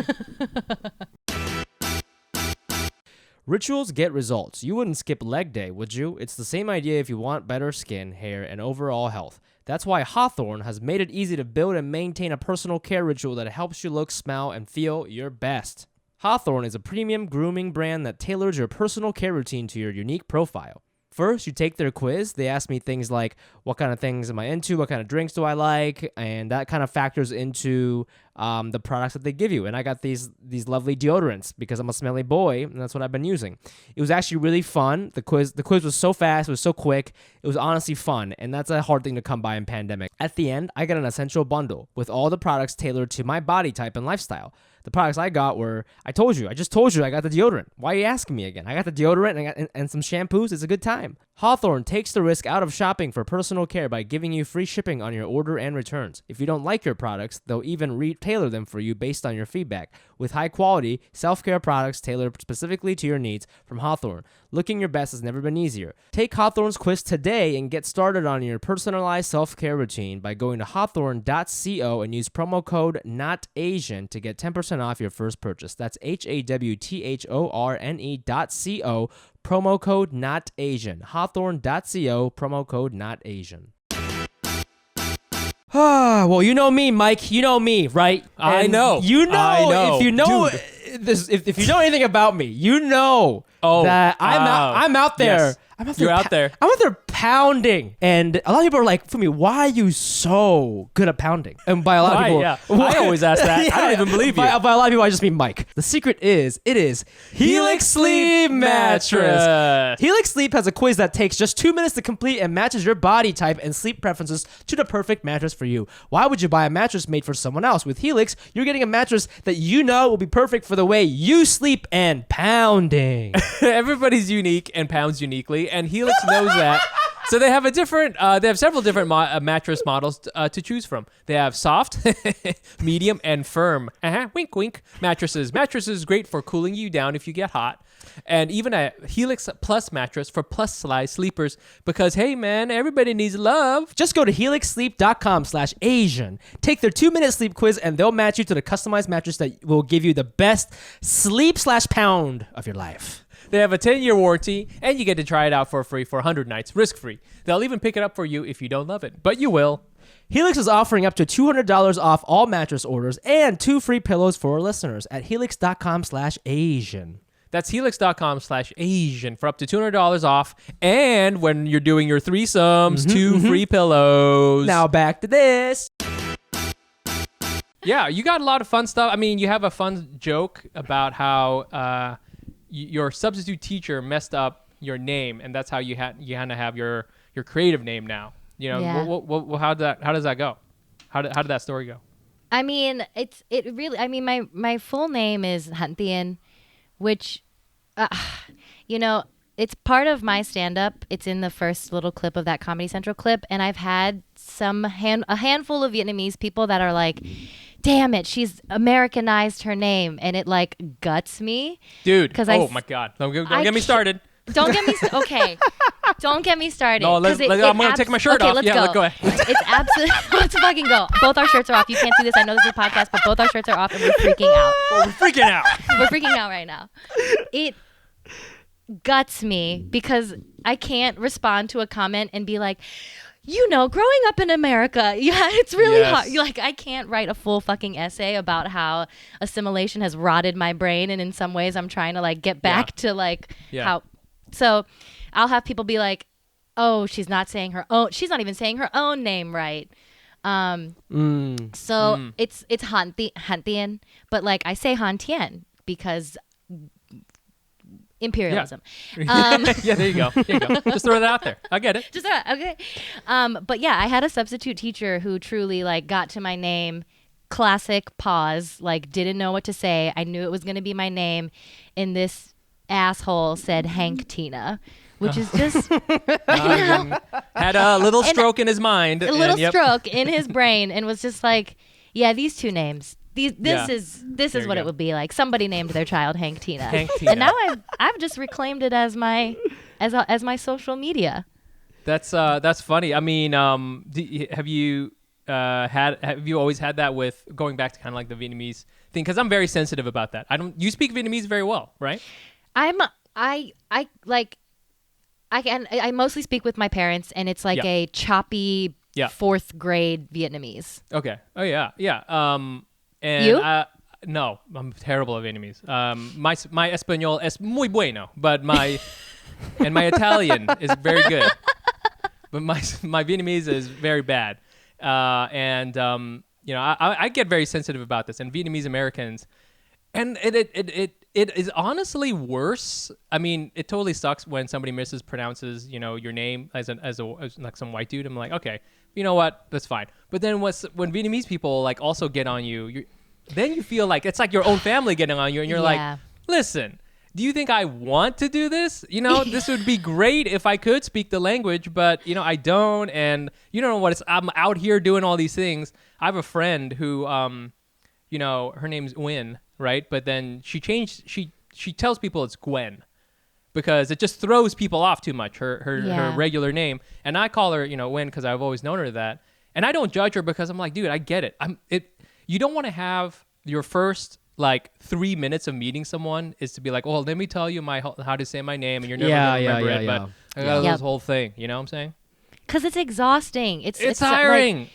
Rituals get results. You wouldn't skip leg day, would you? It's the same idea if you want better skin, hair, and overall health. That's why Hawthorne has made it easy to build and maintain a personal care ritual that helps you look, smell, and feel your best. Hawthorne is a premium grooming brand that tailors your personal care routine to your unique profile. First, you take their quiz. They ask me things like, what kind of things am I into? What kind of drinks do I like? And that kind of factors into the products that they give you. And I got these lovely deodorants because I'm a smelly boy, and that's what I've been using. It was actually really fun. The quiz was so fast. It was so quick. It was honestly fun, and that's a hard thing to come by in pandemic. At the end, I got an essential bundle with all the products tailored to my body type and lifestyle. The products I got were, I just told you I got the deodorant. Why are you asking me again? I got the deodorant and some shampoos. It's a good time. Hawthorne takes the risk out of shopping for personal care by giving you free shipping on your order and returns. If you don't like your products, they'll even tailor them for you based on your feedback. With high quality, self-care products tailored specifically to your needs from Hawthorne, looking your best has never been easier. Take Hawthorne's quiz today and get started on your personalized self-care routine by going to hawthorne.co and use promo code NOTAsian to get 10% off your first purchase. That's HAWTHORNE.co, promo code NOTAsian. Hawthorne.co, promo code NOTAsian. Well, you know me, Mike. You know me, right? I know. You know. I know. If you know this, if you know anything about me, you know that I'm out there. Yes. You're out there. I'm out there pounding. And a lot of people are like, Fumi, why are you so good at pounding? And by a lot of people, I always ask that. I don't even believe you. By a lot of people, I just mean Mike. The secret is, it is Helix Sleep Mattress. Helix Sleep has a quiz that takes just 2 minutes to complete and matches your body type and sleep preferences to the perfect mattress for you. Why would you buy a mattress made for someone else? With Helix, you're getting a mattress that you know will be perfect for the way you sleep and pounding. Everybody's unique and pounds uniquely, and Helix knows that. So they have several different mattress models to choose from. They have soft, medium, and firm. Wink, wink. Mattresses. Mattresses great for cooling you down if you get hot. And even a Helix Plus mattress for plus size sleepers because, hey, man, everybody needs love. Just go to helixsleep.com/Asian. Take their 2-minute sleep quiz, and they'll match you to the customized mattress that will give you the best sleep/pound of your life. They have a 10-year warranty, and you get to try it out for free for 100 nights, risk-free. They'll even pick it up for you if you don't love it, but you will. Helix is offering up to $200 off all mattress orders and 2 free pillows for our listeners at helix.com/Asian. That's helix.com/Asian for up to $200 off. And when you're doing your threesomes, 2 free pillows. Now back to this. Yeah, you got a lot of fun stuff. I mean, you have a fun joke about how your substitute teacher messed up your name, and that's how you had to have your creative name now. You know, Yeah. how does that go? How did that story go? I mean, it really. I mean, my full name is Han Tien, which, you know, it's part of my stand-up. It's in the first little clip of that Comedy Central clip, and I've had a handful of Vietnamese people that are like, "Damn it, she's Americanized her name," and it like guts me, dude. Oh my God, don't get me started. Don't get me okay. Don't get me started. No, I'm gonna take my shirt off. Let's yeah, go. Go ahead. It's absolutely. Let's fucking go. Both our shirts are off. You can't see this. I know this is a podcast, but both our shirts are off, and we're freaking out. We're freaking out. We're freaking out right now. It guts me because I can't respond to a comment and be like, you know, growing up in America, yeah, it's really hard. Like, I can't write a full fucking essay about how assimilation has rotted my brain, and in some ways, I'm trying to like get back to like how. So, I'll have people be like, "Oh, she's not even saying her own name right." So it's Han Tien, but like I say Han Tien because imperialism. Yeah, there you go. Just throw that out there. I get it. Okay. But yeah, I had a substitute teacher who truly like got to my name. Classic pause, like didn't know what to say. I knew it was going to be my name, and this asshole said Hank Tina, which is just had a little stroke in his mind, stroke in his brain, and was just like, yeah, these two names. This is what it would be like. Somebody named their child Hank Tina, and now I've just reclaimed it as my social media. That's funny. I mean, have you always had that with going back to kind of like the Vietnamese thing? Because I'm very sensitive about that. You speak Vietnamese very well, right? I mostly speak with my parents, and it's like a choppy fourth grade Vietnamese. Okay. Oh yeah. And you? No, I'm terrible at Vietnamese. My español es muy bueno, but my Italian is very good, but my Vietnamese is very bad. You know, I get very sensitive about this, and Vietnamese Americans, and it is honestly worse. I mean, it totally sucks when somebody mispronounces, you know, your name as like some white dude. I'm like, okay, you know what, that's fine. But then when Vietnamese people like also get on you, then you feel like it's like your own family getting on you, and you're like, listen, do you think I want to do this? You know, this would be great if I could speak the language, but you know, I don't, and you don't know what I'm out here doing all these things. I have a friend who, you know, her name's Win, right? But then she tells people it's Gwen because it just throws people off too much, her regular name. And I call her, you know, Win because I've always known her that. And I don't judge her because I'm like, dude, I get it. You don't want to have your first like 3 minutes of meeting someone is to be like, well, let me tell you how to say my name, and you're never gonna remember it. But I got this whole thing, you know what I'm saying? Because it's exhausting. It's tiring.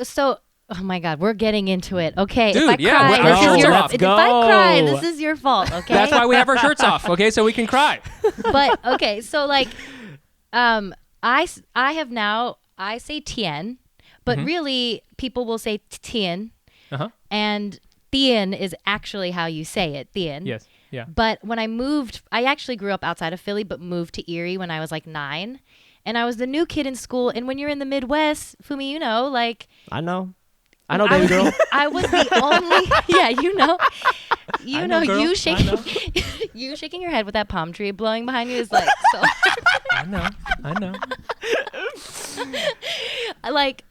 So. Oh my God, we're getting into it. Okay, dude, if I cry, if I cry, this is your fault. Okay, that's why we have our shirts off. Okay, so we can cry. But okay, so like, I say Tien, but really people will say Tien, and Tien is actually how you say it, Tien. Yes. Yeah. But when I actually grew up outside of Philly, but moved to Erie when I was like 9, and I was the new kid in school. And when you're in the Midwest, Fumi, you know, like I know, baby girl. I was the only. Yeah, you know, you shaking your head with that palm tree blowing behind you is like so. I know. Like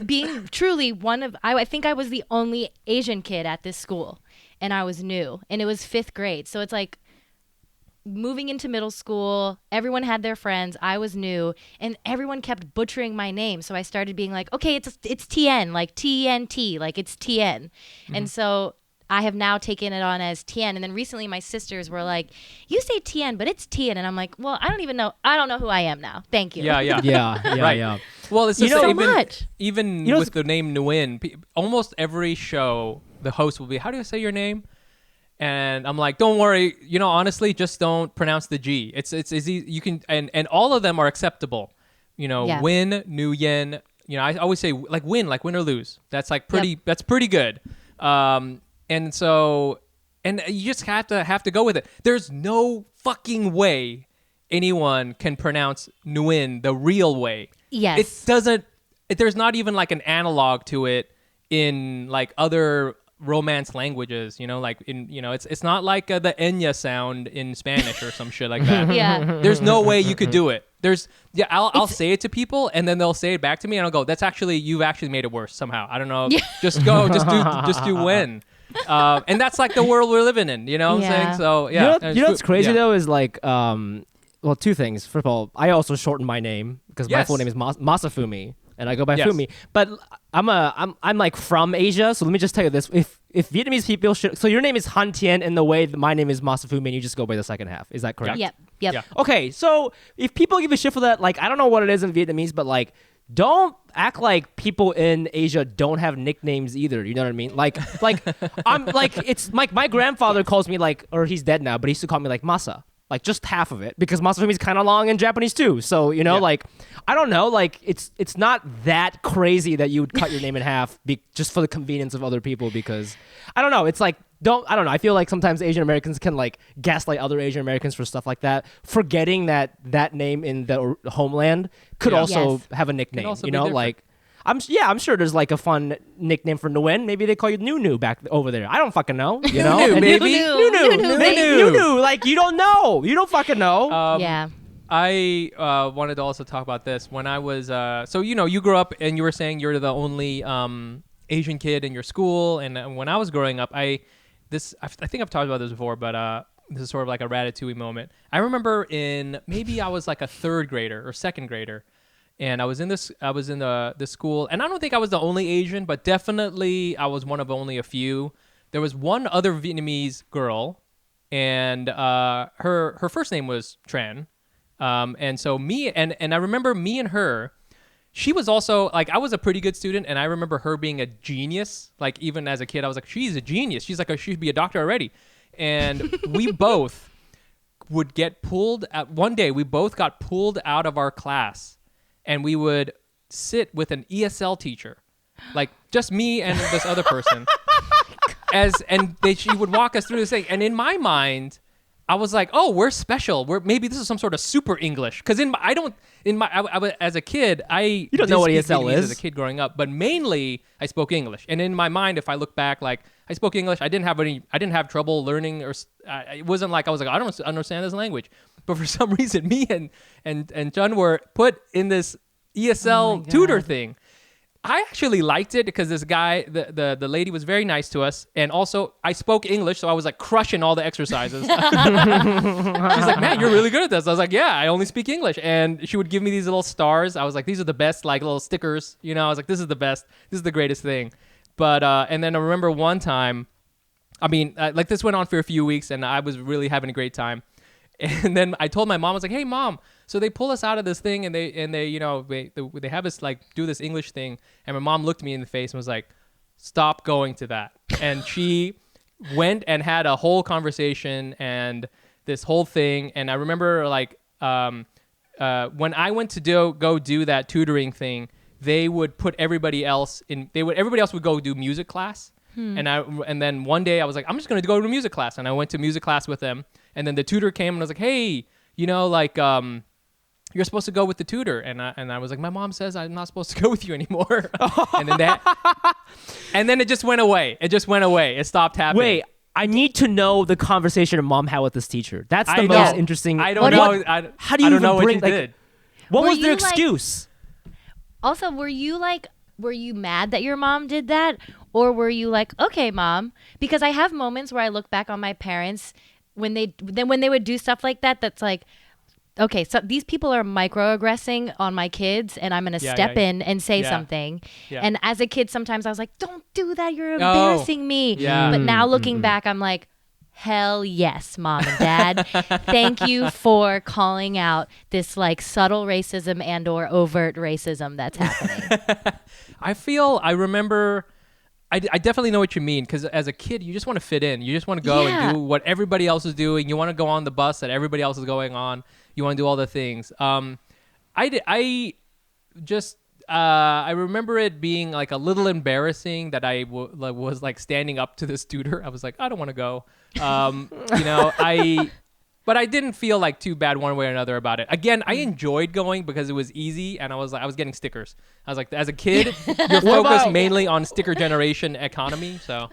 being truly one of, I think I was the only Asian kid at this school, and I was new, and it was 5th grade. So it's like moving into middle school, everyone had their friends, I was new, and everyone kept butchering my name. So I started being like, okay, it's Tien, like TNT, like it's Tien. Mm-hmm. And so I have now taken it on as Tien. And then recently my sisters were like, you say Tien, but it's Tien. And I'm like, well, I don't know who I am now. Thank you. Yeah. Right. Yeah. Well, it's just so much. Even with the name Nguyen, almost every show, the host will be, how do you say your name? And I'm like, don't worry, you know, honestly, just don't pronounce the G. It's easy. You can, and all of them are acceptable. You know, Win, Nguyen. You know, I always say like win or lose. That's like pretty. Yep. That's pretty good. And so And you just have to go with it. There's no fucking way anyone can pronounce Nguyen the real way. Yes. It doesn't. There's not even like an analog to it in like other Romance languages. Like it's not like the Enya sound in Spanish or some shit like that. Yeah. There's no way you could do it. I'll say it to people and then they'll say it back to me and I'll go, you've actually made it worse somehow. I don't know. Just do when. And that's like the world we're living in, you know what I'm saying? So yeah. You know what's crazy though is like well, two things. First of all, I also shorten my name because my full name is Masafumi and I go by Fumi. But I'm like from Asia, so let me just tell you this: if Vietnamese people so your name is Han Tien in the way that my name is Masafumi, and you just go by the second half. Is that correct? Yep. Yeah. Okay, so if people give a shit for that, like I don't know what it is in Vietnamese, but like don't act like people in Asia don't have nicknames either. You know what I mean? Like I'm like it's like my grandfather calls me like, or he's dead now, but he used to call me like Masa. Like just half of it because Masafumi is kind of long in Japanese too. So, like, I don't know, like it's not that crazy that you would cut your name in half just for the convenience of other people because I don't know. It's like, I don't know. I feel like sometimes Asian Americans can like gaslight other Asian Americans for stuff like that, forgetting that name in the homeland could also have a nickname, like. I'm sure there's like a fun nickname for Nguyen. Maybe they call you Nunu back over there. I don't fucking know. Nunu, baby. Nunu. Like you don't know. You don't fucking know. I wanted to also talk about this when I was. So you grew up and you were saying you're the only Asian kid in your school. And when I was growing up, I think I've talked about this before, but this is sort of like a Ratatouille moment. I remember maybe I was like a third grader or second grader. And I was in the school, and I don't think I was the only Asian, but definitely I was one of only a few. There was one other Vietnamese girl, and her first name was Tran. And so I remember me and her, she was also, like, I was a pretty good student, and I remember her being a genius. Like, even as a kid, I was like, she's a genius. She's like, she'd be a doctor already. And we both would get pulled out. One day, we both got pulled out of our class. And we would sit with an ESL teacher, like just me and this other person, she would walk us through this thing. And in my mind, I was like, "Oh, we're special. Maybe this is some sort of super English." Because as a kid, you don't know what ESL is as a kid growing up, but mainly I spoke English. And in my mind, if I look back, like I spoke English, I didn't have trouble learning, or it wasn't like I was like I don't understand this language. But for some reason, me and John were put in this ESL tutor thing. I actually liked it because this guy, the lady was very nice to us. And also, I spoke English, so I was like crushing all the exercises. She's like, man, you're really good at this. I was like, yeah, I only speak English. And she would give me these little stars. I was like, these are the best, like little stickers. I was like, this is the best. This is the greatest thing. But, and then I remember one time, like this went on for a few weeks and I was really having a great time. And then I told my mom, I was like, hey, Mom, so they pull us out of this thing and they have us like do this English thing. And my mom looked me in the face and was like, stop going to that. And she went and had a whole conversation and this whole thing. And I remember like when I went to go do that tutoring thing, they would put everybody else everybody else would go do music class. And then one day I was like, I'm just going to go to music class. And I went to music class with them. And then the tutor came and was like, hey, you're supposed to go with the tutor. And I was like, my mom says I'm not supposed to go with you anymore. And then it just went away. It stopped happening. Wait, I need to know the conversation your mom had with this teacher. That's the most interesting. I don't know. How do you even know bring what you did? What was their excuse? Also, were you mad that your mom did that? Or were you like, okay, Mom? Because I have moments where I look back on my parents when they would do stuff like that, that's like, okay, so these people are microaggressing on my kids and I'm going to step in and say something. Yeah. And as a kid, sometimes I was like, don't do that. You're embarrassing me. Yeah. But now looking back, I'm like, hell yes, Mom and Dad. Thank you for calling out this like subtle racism and or overt racism that's happening. I remember... I definitely know what you mean because as a kid, you just want to fit in. You just want to go and do what everybody else is doing. You want to go on the bus that everybody else is going on. You want to do all the things. I just I remember it being like a little embarrassing that I was like standing up to this tutor. I was like, I don't want to go. But I didn't feel like too bad one way or another about it. Again, I enjoyed going because it was easy, and I was getting stickers. I was like, as a kid, you're focused mainly on sticker generation economy. So,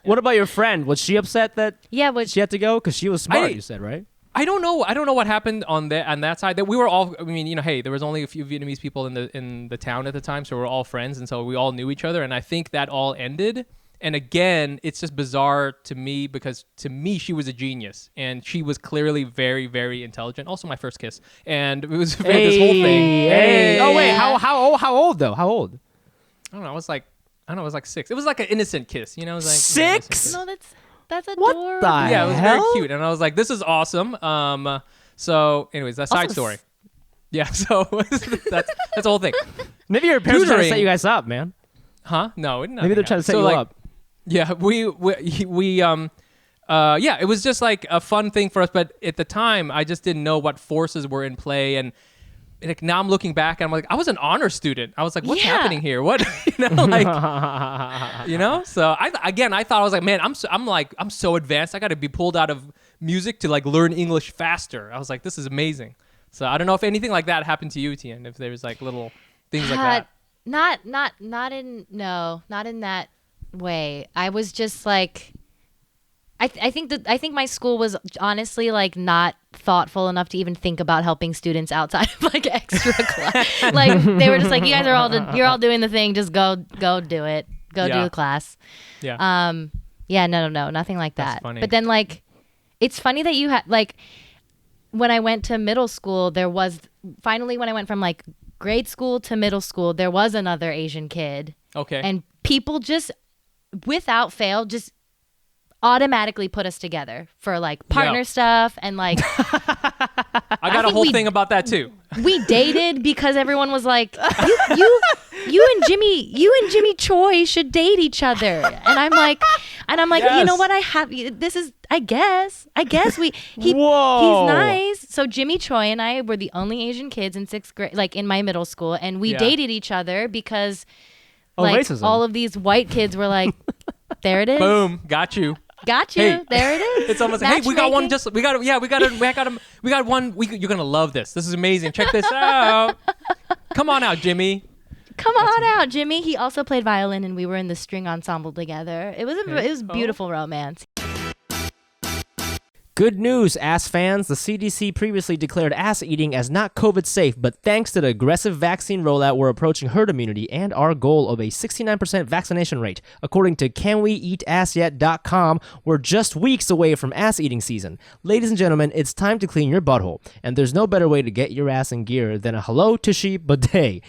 what about your friend? Was she upset that she had to go because she was smart? You said, right? I don't know. I don't know what happened on that side. That we were all. I mean, hey, there was only a few Vietnamese people in the town at the time, so we were all friends, and so we all knew each other. And I think that all ended. And again, it's just bizarre to me because to me she was a genius, and she was clearly very, very intelligent. Also, my first kiss, and it was this whole thing. Hey. Oh wait, how old though? How old? I don't know. It was like 6. It was like an innocent kiss, It was like 6. No, that's adorable. What the Yeah, it was hell? very cute, and I was like, "This is awesome." So, anyways, that side story. Yeah, so that's the whole thing. Maybe your parents trying to set you guys up, man. Huh? No, maybe they're trying to set you up. Yeah, it was just like a fun thing for us. But at the time, I just didn't know what forces were in play. And like now I'm looking back and I'm like, I was an honor student. I was like, what's happening here? What, So I thought I was like, man, I'm so advanced. I got to be pulled out of music to like learn English faster. I was like, this is amazing. So I don't know if anything like that happened to you, Tien, if there's like little things like that. Not in that way. I was just like, I think my school was honestly like not thoughtful enough to even think about helping students outside of like extra class. Like they were just like, you guys are you're all doing the thing, just go do it, do the class. No, nothing like that. That's funny. But then like, it's funny that you had like, when I went to middle school, there was finally when I went from like grade school to middle school, there was another Asian kid. Okay. And people just, without fail, just automatically put us together for like partner stuff and like. I got a whole thing about that too. We dated because everyone was like, you and Jimmy Choi should date each other, and I'm like, yes. You know what? I guess he's nice. So Jimmy Choi and I were the only Asian kids in 6th grade, like in my middle school, and we dated each other because racism. All of these white kids were like, there it is. Boom, got you. Hey, there it is. It's almost like, hey, we got one. We got one. You're gonna love this. This is amazing. Check this out. Come on out, Jimmy. Come on out, Jimmy. He also played violin, and we were in the string ensemble together. It was beautiful romance. Good news, ass fans. The CDC previously declared ass eating as not COVID safe, but thanks to the aggressive vaccine rollout, we're approaching herd immunity and our goal of a 69% vaccination rate. According to canweeatasyet.com, we're just weeks away from ass eating season. Ladies and gentlemen, it's time to clean your butthole, and there's no better way to get your ass in gear than a Hello Tushy bidet.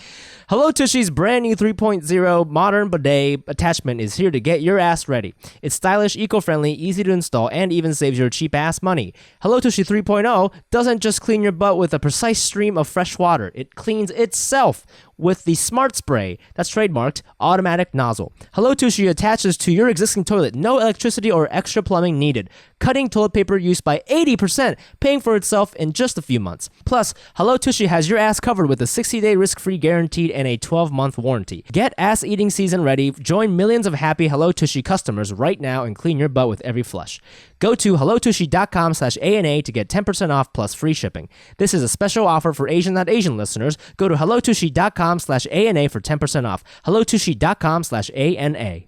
Hello Tushy's brand new 3.0 modern bidet attachment is here to get your ass ready. It's stylish, eco-friendly, easy to install, and even saves your cheap ass money. Hello Tushy 3.0 doesn't just clean your butt with a precise stream of fresh water. It cleans itself with the Smart Spray, that's trademarked, automatic nozzle. Hello Tushy attaches to your existing toilet, no electricity or extra plumbing needed, cutting toilet paper use by 80%, paying for itself in just a few months. Plus, Hello Tushy has your ass covered with a 60-day risk-free guaranteed and a 12-month warranty. Get ass eating season ready, join millions of happy Hello Tushy customers right now and clean your butt with every flush. Go to hellotushy.com/ANA to get 10% off plus free shipping. This is a special offer for Asian listeners. Go to hellotushy.com/ANA for 10% off. hellotushy.com/ANA.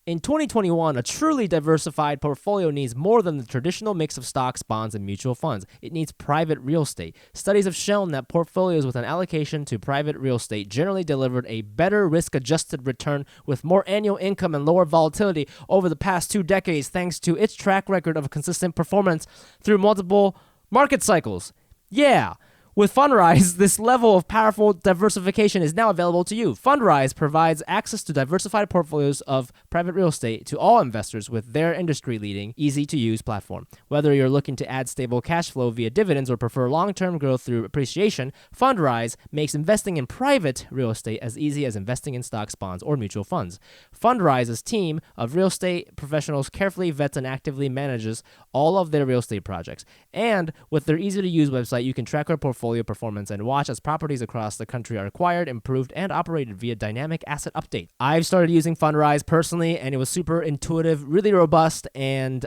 In 2021, a truly diversified portfolio needs more than the traditional mix of stocks, bonds, and mutual funds. It needs private real estate. Studies have shown that portfolios with an allocation to private real estate generally delivered a better risk-adjusted return with more annual income and lower volatility over the past 2 decades thanks to its track record of consistent performance through multiple market cycles. Yeah. With Fundrise, this level of powerful diversification is now available to you. Fundrise provides access to diversified portfolios of private real estate to all investors with their industry-leading, easy-to-use platform. Whether you're looking to add stable cash flow via dividends or prefer long-term growth through appreciation, Fundrise makes investing in private real estate as easy as investing in stocks, bonds, or mutual funds. Fundrise's team of real estate professionals carefully vets and actively manages all of their real estate projects. And with their easy-to-use website, you can track our portfolio portfolio performance and watch as properties across the country are acquired, improved, and operated via dynamic asset update. I've started using Fundrise personally, and it was super intuitive, really robust, and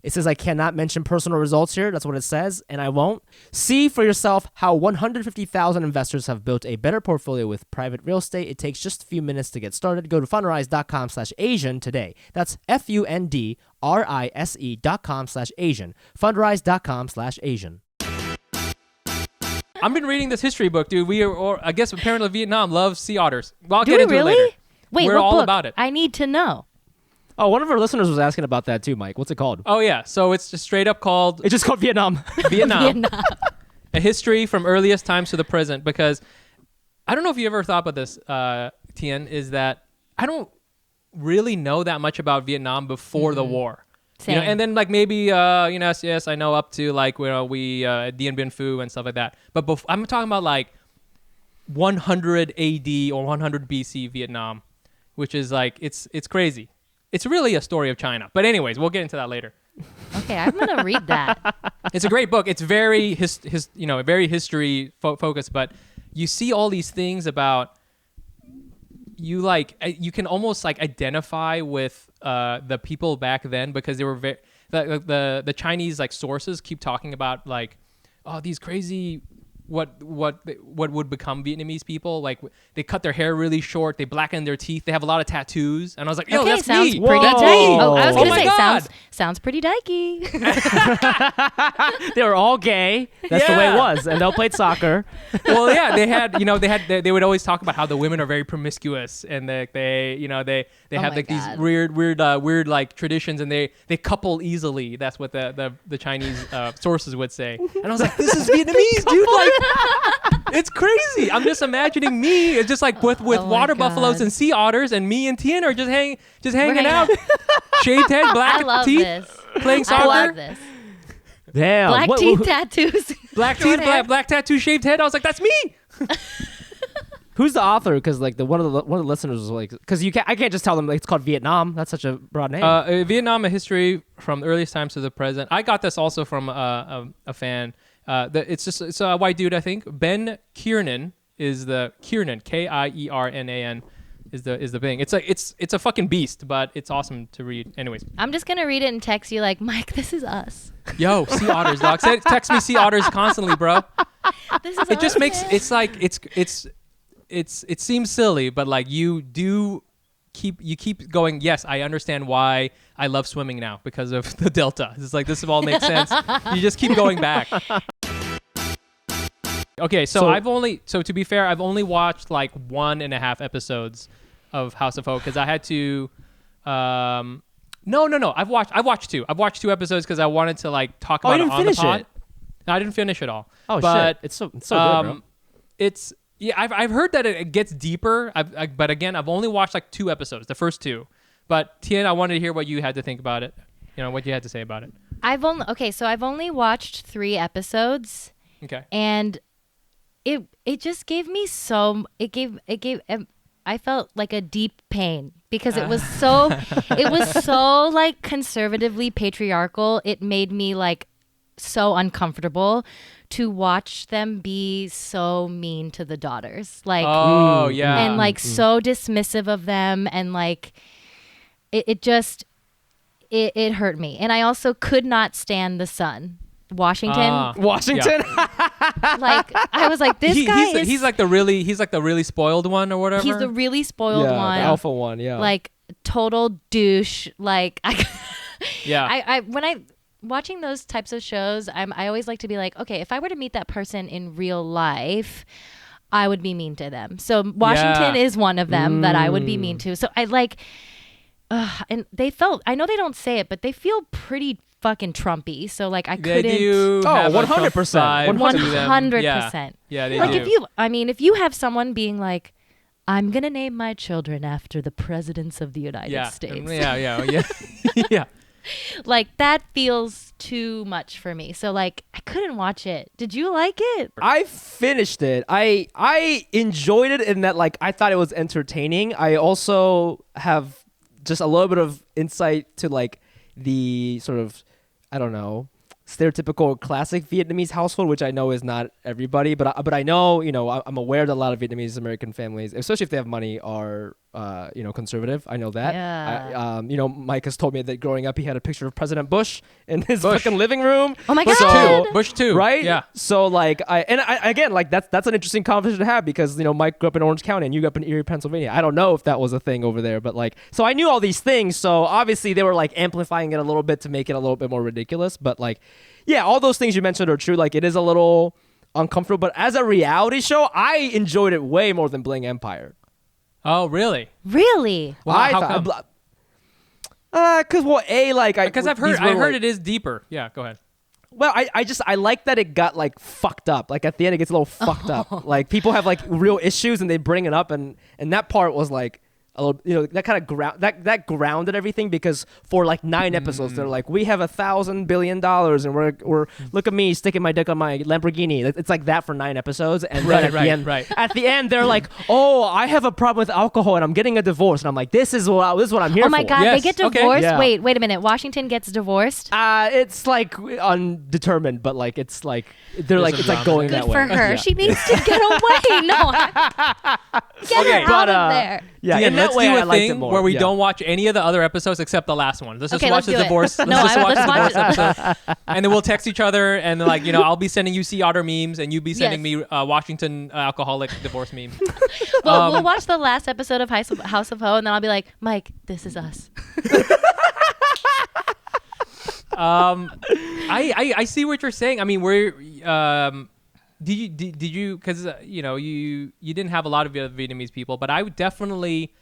it says I cannot mention personal results here. That's what it says, and I won't. See for yourself how 150,000 investors have built a better portfolio with private real estate. It takes just a few minutes to get started. Go to fundrise.com/Asian today. That's FUNDRISE.com/Asian. Fundrise.com/Asian. I've been reading this history book, dude. I guess apparently Vietnam loves sea otters. Well, I'll Do get we into really? it later. Wait, We're what all book? about it. I need to know. Oh, one of our listeners was asking about that too, Mike. What's it called? Oh yeah, so it's just straight up called It's just called Vietnam. Vietnam. A history from earliest times to the present. Because I don't know if you ever thought about this, Tien, is that I don't really know that much about Vietnam before the war. Same. You know, and then like maybe yes, I know up to like we Dien Bien Phu and stuff like that. But I'm talking about like 100 AD or 100 BC Vietnam, which is like it's crazy. It's really a story of China. But anyways, we'll get into that later. Okay, I'm gonna read that. It's a great book. It's very very history focused, but you see all these things about you can almost like identify with the people back then because they were the Chinese like sources keep talking about like, oh, these crazy what would become Vietnamese people. Like they cut their hair really short, they blacken their teeth, they have a lot of tattoos, and I was like, yo, Okay, that's sounds me. pretty That's dykey. me. Oh, I was gonna my say God. sounds pretty dykey. They were all gay. That's the way it was, and they all played soccer. Well, yeah, they would always talk about how the women are very promiscuous and they Oh have my like these God. weird like traditions, and they couple easily. That's what the Chinese sources would say. And I was like, this is Vietnamese, dude. Like, it's crazy. I'm just imagining me. It's just like with Oh my water buffaloes God. and sea otters, and me and Tien are just hanging hanging out, out. shaved head, I black love teeth, this. playing I soccer. love this. Damn. Black teeth tattoos. Black Short teeth, hair. black tattoo, shaved head. I was like, that's me. Who's the author? Because like one of the listeners was like, because I can't just tell them like, it's called Vietnam. That's such a broad name. Vietnam, a history from the earliest times to the present. I got this also from a fan. It's a white dude, I think. Ben Kiernan is the Kiernan, Kiernan is the thing. It's a fucking beast, but it's awesome to read. Anyways, I'm just gonna read it and text you like, Mike, this is us. yo, sea otters, dog. Text me sea otters constantly, bro. This is It just us, makes man. it's like it seems silly, but like you keep going. Yes, I understand why I love swimming now because of the delta. It's like this all makes sense. You just keep going back. Okay, so to be fair, I've only watched like 1.5 episodes of House of Hope because I had to. No. I've watched 2. I've watched 2 episodes because I wanted to like talk about you it didn't on the finish pod. it? No, I didn't finish it all. Oh but, shit! It's so good, bro. It's I've heard that it gets deeper. But again, I've only watched like 2 episodes, the first 2. But Tien, I wanted to hear what you had to think about it. You know what you had to say about it. I've only watched 3 episodes, Okay. and it just gave me I felt like a deep pain because it was so like conservatively patriarchal. It made me like so uncomfortable to watch them be so mean to the daughters, like and like so dismissive of them, and like it hurt me. And I also could not stand the son, Washington. Washington. Like I was like, he's like the really spoiled one or whatever. He's the really spoiled the one, alpha one. Yeah. like total douche. Like Yeah. I when I watching those types of shows, I always like to be like, okay, if I were to meet that person in real life, I would be mean to them. So Washington is one of them that I would be mean to. So I like, and I know they don't say it, but they feel pretty fucking Trumpy. So like I couldn't. They do Oh, have a Trump 100%. vibe to them. 100%. Yeah, they Like do. if you have someone being like, I'm gonna name my children after the presidents of the United States. Yeah. Like that feels too much for me. So like I couldn't watch it. Did you like it? I finished it. I enjoyed it in that like I thought it was entertaining. I also have just a little bit of insight to like the sort of, I don't know, stereotypical classic Vietnamese household, which I know is not everybody, but I know, I'm aware that a lot of Vietnamese American families, especially if they have money, are conservative. I know that. Yeah. Mike has told me that growing up he had a picture of President Bush in his fucking living room. Oh my God. Bush too. Right? Yeah. So like again, like that's an interesting conversation to have, because Mike grew up in Orange County and you grew up in Erie, Pennsylvania. I don't know if that was a thing over there, but like, so I knew all these things. So obviously they were like amplifying it a little bit to make it a little bit more ridiculous. But like, yeah, all those things you mentioned are true. Like, it is a little uncomfortable, but as a reality show, I enjoyed it way more than Bling Empire. Oh, really? Really? Well, how come? Because I've heard it is deeper. Yeah, go ahead. Well, I like that it got like fucked up. Like at the end, it gets a little fucked up. Like people have like real issues and they bring it up, and that part was like a little, that kind of that grounded everything, because for like 9 episodes they're like, we have $1,000 billion and we're look at me sticking my dick on my Lamborghini. It's like that for 9 episodes, and then at the end they're like, oh, I have a problem with alcohol and I'm getting a divorce, and I'm like, this is what I'm here for. Oh my God, Yes. they get divorced? Okay. Wait a minute. Washington gets divorced? It's like undetermined, but like it's like they're like, it's like going Good that way. for her. Yeah. She needs to get away. No. Get her out of there. Yeah, Ian, in that let's way, do I a liked it thing more. where we Yeah. don't watch any of the other episodes except the last one. Let's just Okay, watch let's the do it. divorce. No, Let's just watch let's the divorce watch it. episode, and then we'll text each other, and like, I'll be sending you Sea Otter memes, and you be sending me Washington alcoholic divorce memes. Well, we'll watch the last episode of House of Ho, and then I'll be like, Mike, this is us. I see what you're saying. I mean, did you because you didn't have a lot of Vietnamese people, but I would definitely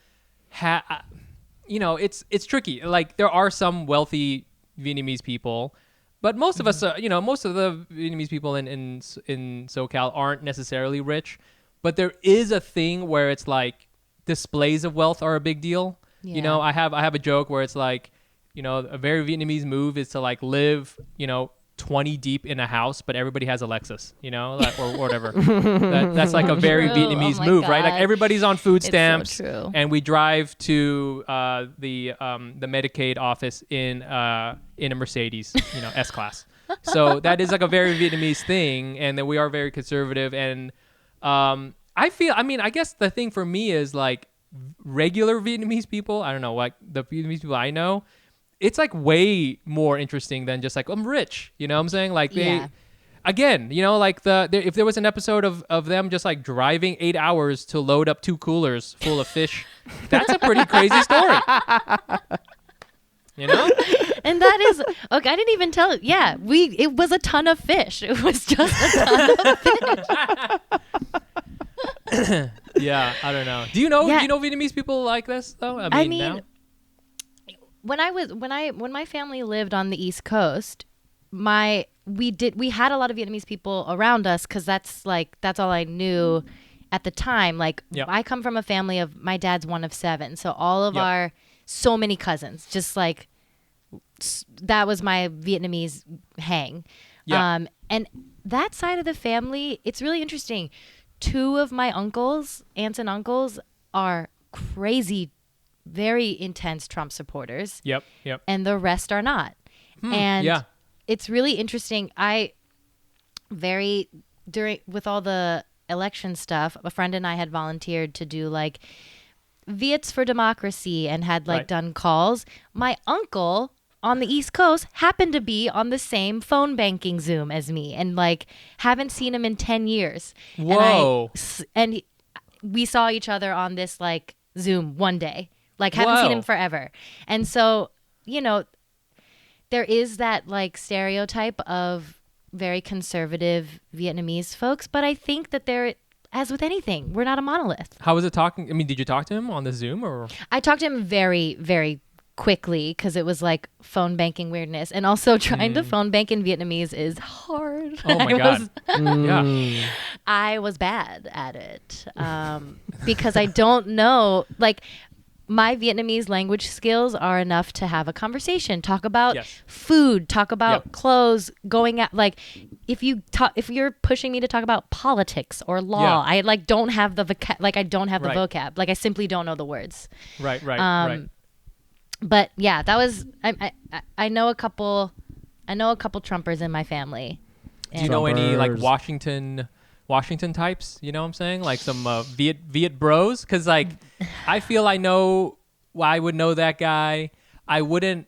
it's tricky. Like, there are some wealthy Vietnamese people, but most of us most of the Vietnamese people in SoCal aren't necessarily rich, but there is a thing where it's like displays of wealth are a big deal. Yeah. I have a joke where it's like, a very Vietnamese move is to like live 20 deep in a house, but everybody has a Lexus, or whatever. That's like a very True. True. Move, God. right? Like, everybody's on food stamps, so true. and we drive to the Medicaid office in a Mercedes, S class. So that is like a very Vietnamese thing, and that we are very conservative. And I guess the thing for me is like regular Vietnamese people. I don't know, like the Vietnamese people I know. It's like way more interesting than just like, I'm rich, you know what I'm saying? Like again, like if there was an episode of them just like driving 8 hours to load up 2 coolers full of fish, that's a pretty crazy story. And that is okay. I didn't even tell it. Yeah, it was a ton of fish. It was just a ton of fish. Yeah, I don't know. Do you know Vietnamese people like this though? I mean now? When my family lived on the East Coast, we had a lot of Vietnamese people around us, because that's all I knew at the time. Like, I come from a family of, my dad's one of 7, so all of our so many cousins, just like that was my Vietnamese hang. And that side of the family, it's really interesting. 2 of my aunts and uncles are crazy, very intense Trump supporters. Yep. And the rest are not. And it's really interesting. With all the election stuff, a friend and I had volunteered to do like Viets for Democracy and had done calls. My uncle on the East Coast happened to be on the same phone banking Zoom as me, and like haven't seen him in 10 years. Whoa. And we saw each other on this like Zoom one day. Like, haven't seen him forever. And so, there is that like stereotype of very conservative Vietnamese folks, but I think that as with anything, we're not a monolith. How was it talking? I mean, did you talk to him on the Zoom or? I talked to him very, very quickly, because it was like phone banking weirdness, and also trying to phone bank in Vietnamese is hard. Oh my God. Yeah. I was bad at it because I don't know, like, my Vietnamese language skills are enough to have a conversation, talk about food, talk about clothes, going out. Like, if you're pushing me to talk about politics or law, I like don't have the I don't have the vocab. Like, I simply don't know the words. Right. But yeah, that was I know a couple I know a couple Trumpers in my family. Do you know any like Washington types? You know what I'm saying? Like some Viet bros? Because like I feel I would know that guy. I wouldn't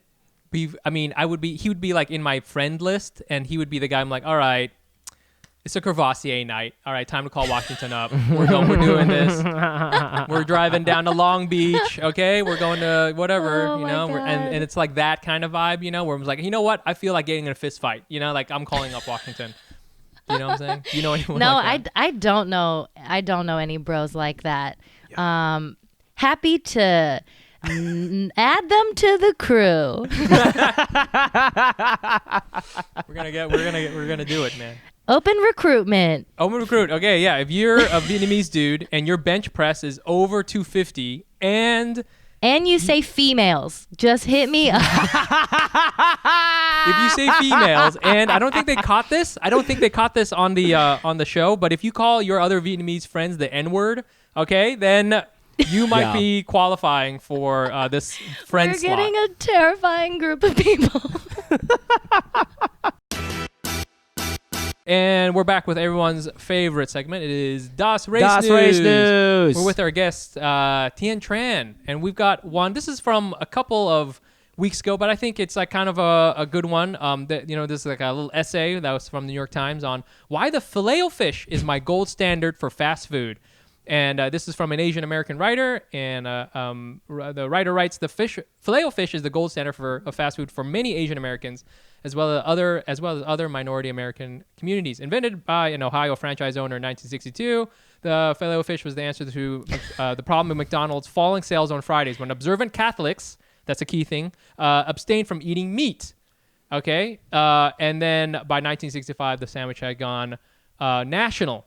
be. I mean, I would be. He would be like in my friend list, and he would be the guy. I'm like, all right. It's a Crevassier night. All right, time to call Washington up. We're doing this. We're driving down to Long Beach. Okay, we're going to whatever, and it's like that kind of vibe, where I'm like, you know what? I feel like getting in a fist fight. Like I'm calling up Washington. You know what I'm saying? Do you know anyone? No, like that? I don't know. I don't know any bros like that. Yeah. Happy to add them to the crew. We're gonna do it, man. Open recruitment. Open recruit. Okay, yeah. If you're a Vietnamese dude and your bench press is over 250 and you say females, just hit me up. If you say females, and I don't think they caught this. I don't think they caught this on the show. But if you call your other Vietnamese friends the N-word, okay, then you might be qualifying for this friend slot. We're getting a terrifying group of people. And we're back with everyone's favorite segment. It is Das Race News. We're with our guest, Tien Tran. And we've got one. This is from a couple of weeks ago, but I think it's like kind of a good one. This is like a little essay that was from the New York Times on why the Filet-O-Fish is my gold standard for fast food. And this is from an Asian American writer, and the writer writes, Filet-O-Fish is the gold standard of fast food for many Asian Americans, as well as other minority American communities. Invented by an Ohio franchise owner in 1962, the Filet-O-Fish was the answer to the problem of McDonald's falling sales on Fridays when observant Catholics, that's a key thing, abstained from eating meat. Okay, and then by 1965, the sandwich had gone national.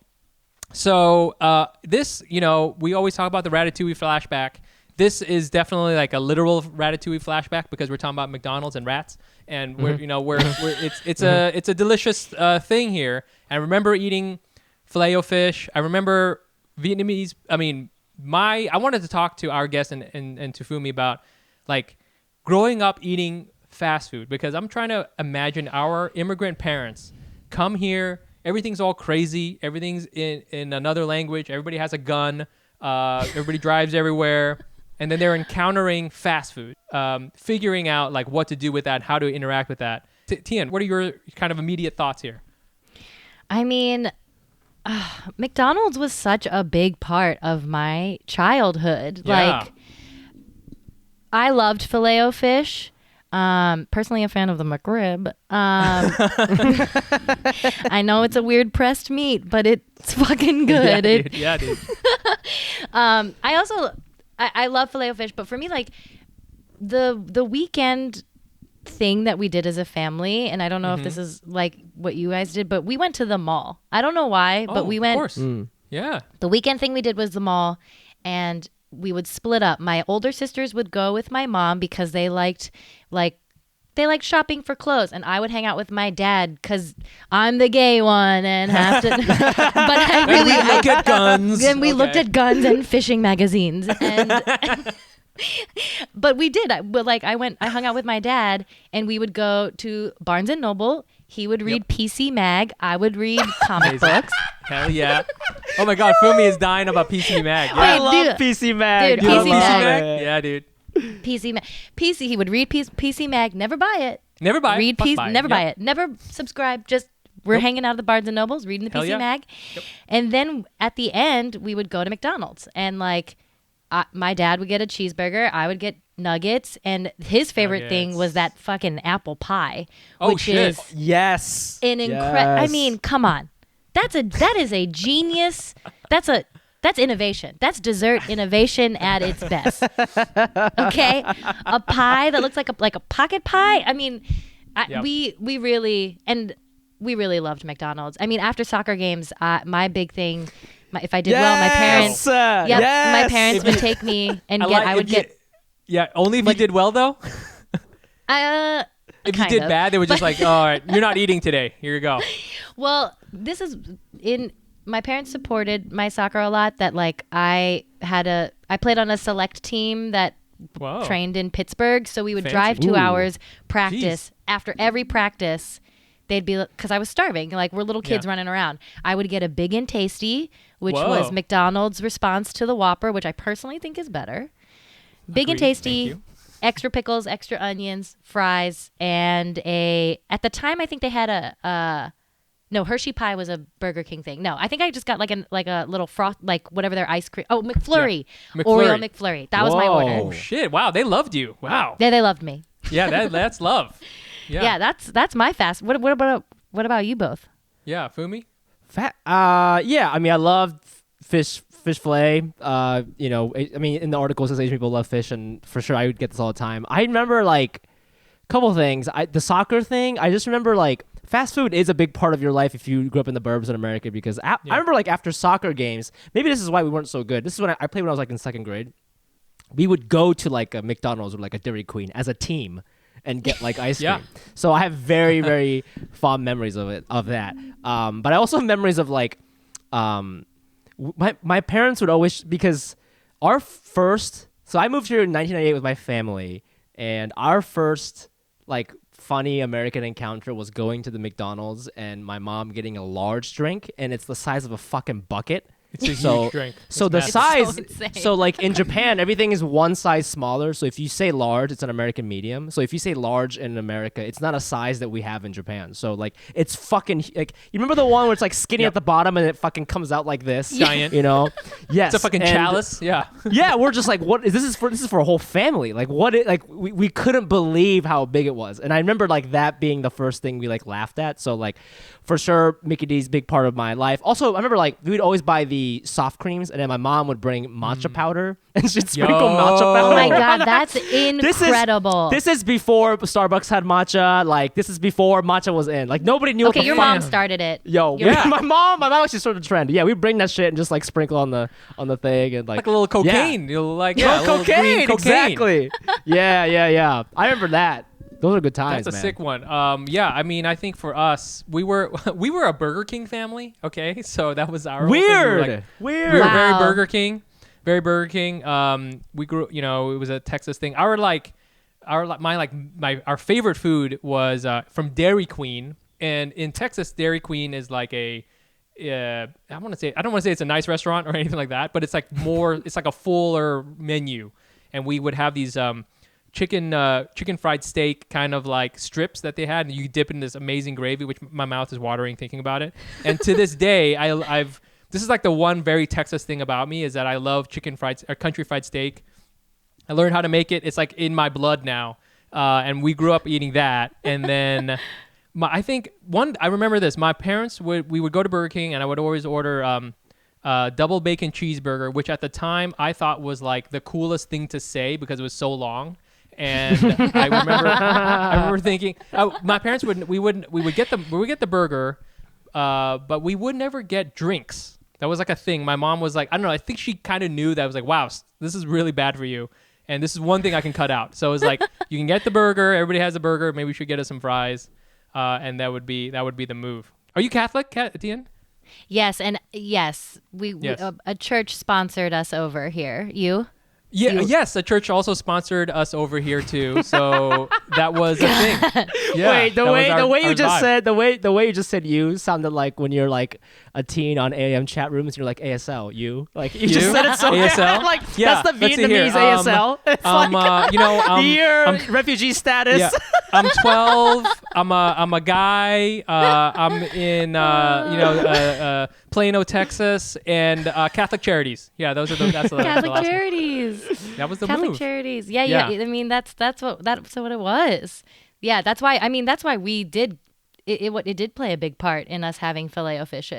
So this, we always talk about the Ratatouille flashback. This is definitely like a literal Ratatouille flashback because we're talking about McDonald's and rats, and it's a delicious thing here. And I remember eating Filet-O-Fish. I remember Vietnamese. I mean, I wanted to talk to our guest and to Fumi about like growing up eating fast food because I'm trying to imagine our immigrant parents come here. Everything's all crazy. Everything's in another language. Everybody has a gun. Everybody drives everywhere. And then they're encountering fast food, figuring out like what to do with that, how to interact with that. Tien, what are your kind of immediate thoughts here? I mean, McDonald's was such a big part of my childhood. Yeah. Like, I loved Filet-O-Fish. Personally a fan of the McRib. I know it's a weird pressed meat, but it's fucking good. Yeah, dude. I love Filet-O-Fish, but for me, like the weekend thing that we did as a family, and I don't know if this is like what you guys did, but we went to the mall. I don't know why, but we went. Of course. Yeah. The weekend thing we did was the mall, and we would split up. My older sisters would go with my mom because they liked shopping for clothes, and I would hang out with my dad because I'm the gay one and have to. But I really look at guns. Then we looked at guns and fishing magazines, and but we did. I hung out with my dad, and we would go to Barnes and Noble. He would read PC Mag. I would read comic books. Hell yeah. Oh my God, Fumi is dying about PC Mag. Yeah. I love PC Mag. Dude, PC Mag. Yeah, dude. PC Mag. He would read PC Mag. Never buy it. Never buy it. Read never buy it. Never subscribe. Just we're hanging out at the Barnes and Nobles, reading the PC Mag. Yep. And then at the end, we would go to McDonald's, and like my dad would get a cheeseburger. I would get nuggets, and his favorite thing was that fucking apple pie, which is an incredible. I mean, come on, that is a genius. That's innovation. That's dessert innovation at its best. Okay, a pie that looks like a pocket pie. I mean, we really loved McDonald's. I mean, after soccer games, my big thing. If I did well, my parents, my parents would take me and only if you did well though. If you did bad, they were just like, oh, all right, you're not eating today. Here you go. Well, my parents supported my soccer a lot. That like I played on a select team that Whoa. trained in Pittsburgh, so we would drive 2 hours, practice. Jeez. After every practice, they'd be, because I was starving, like we're little kids running around. I would get a Big and Tasty, which was McDonald's response to the Whopper, which I personally think is better. Big and Tasty, extra pickles, extra onions, fries, and at the time I think they had no, Hershey pie was a Burger King thing. No, I think I just got like a little froth, like whatever their ice cream. Oh, McFlurry. Oreo McFlurry. That was my order. Oh shit! Wow, they loved you. Wow. Yeah, they loved me. Yeah, that's love. Yeah, that's my fast. What about you both? Yeah, Fumi. Yeah. I mean, I love fish fillet. I mean, in the article it says Asian people love fish, and for sure I would get this all the time. I remember like a couple things. The soccer thing. I just remember like. Fast food is a big part of your life if you grew up in the burbs in America because I remember like after soccer games, maybe this is why we weren't so good. This is when I played when I was like in second grade. We would go to like a McDonald's or like a Dairy Queen as a team and get like ice cream. So I have very, very fond memories of that. But I also have memories of like my parents would always, because so I moved here in 1998 with my family, and our first like funny American encounter was going to the McDonald's and my mom getting a large drink, and it's the size of a fucking bucket. It's a huge drink. So the size, so like in Japan, everything is one size smaller. So if you say large, it's an American medium. So if you say large in America, it's not a size that we have in Japan. So like it's fucking like, you remember the one where it's like skinny at the bottom and it fucking comes out like this, giant. You know? Yes. It's a fucking chalice. Yeah. Yeah, we're just like, what? This is for a whole family. Like we couldn't believe how big it was. And I remember like that being the first thing we like laughed at. So like for sure, Mickey D's big part of my life. Also, I remember like we would always buy the soft creams, and then my mom would bring matcha powder and she'd sprinkle matcha powder. Oh my god, that's incredible. This is before Starbucks had matcha. Like this is before matcha was in. Like nobody knew. Okay, your mom started it. My mom actually started the trend. Yeah, we bring that shit and just like sprinkle on the thing and like a little cocaine. You'll like cocaine. Exactly. Yeah. I remember that. Those are good times. That's a man. sick one. I mean, I think for us, we were a Burger King family. Okay, so that was our weird. We were very Burger King. We grew. It was a Texas thing. Our favorite food was from Dairy Queen, and in Texas, Dairy Queen is like I don't want to say it's a nice restaurant or anything like that, but it's like it's like a fuller menu, and we would have these chicken fried steak kind of like strips that they had, and you dip in this amazing gravy, which my mouth is watering thinking about it. And to this day, this is like the one very Texas thing about me, is that I love country fried steak. I learned how to make it. It's like in my blood now. And we grew up eating that. And then I remember this. My parents we would go to Burger King, and I would always order double bacon cheeseburger, which at the time I thought was like the coolest thing to say because it was so long. And I remember thinking, my parents we would get the burger, but we would never get drinks. That was like a thing. My mom was like, I don't know, I think she kind of knew that. I was like, wow, this is really bad for you, and this is one thing I can cut out. So it was like, you can get the burger. Everybody has a burger. Maybe we should get us some fries, and that would be the move. Are you Catholic, Tien? Yes, and yes, a church sponsored us over here. You? Yes, a church also sponsored us over here too. So that was a thing. Yeah, wait, the way you just said you sounded like when you're like a teen on AM chat rooms, you're like ASL. You just said it so ASL. Like that's the Vietnamese ASL. It's your refugee status. Yeah. I'm 12. I'm a guy. I'm in Plano, Texas, and Catholic Charities. Yeah, that's the Catholic Charities. That was the Catholic move. Charities. Yeah. I mean, that's what it was. Yeah, that's why we did. It did play a big part in us having Filet-O-Fish.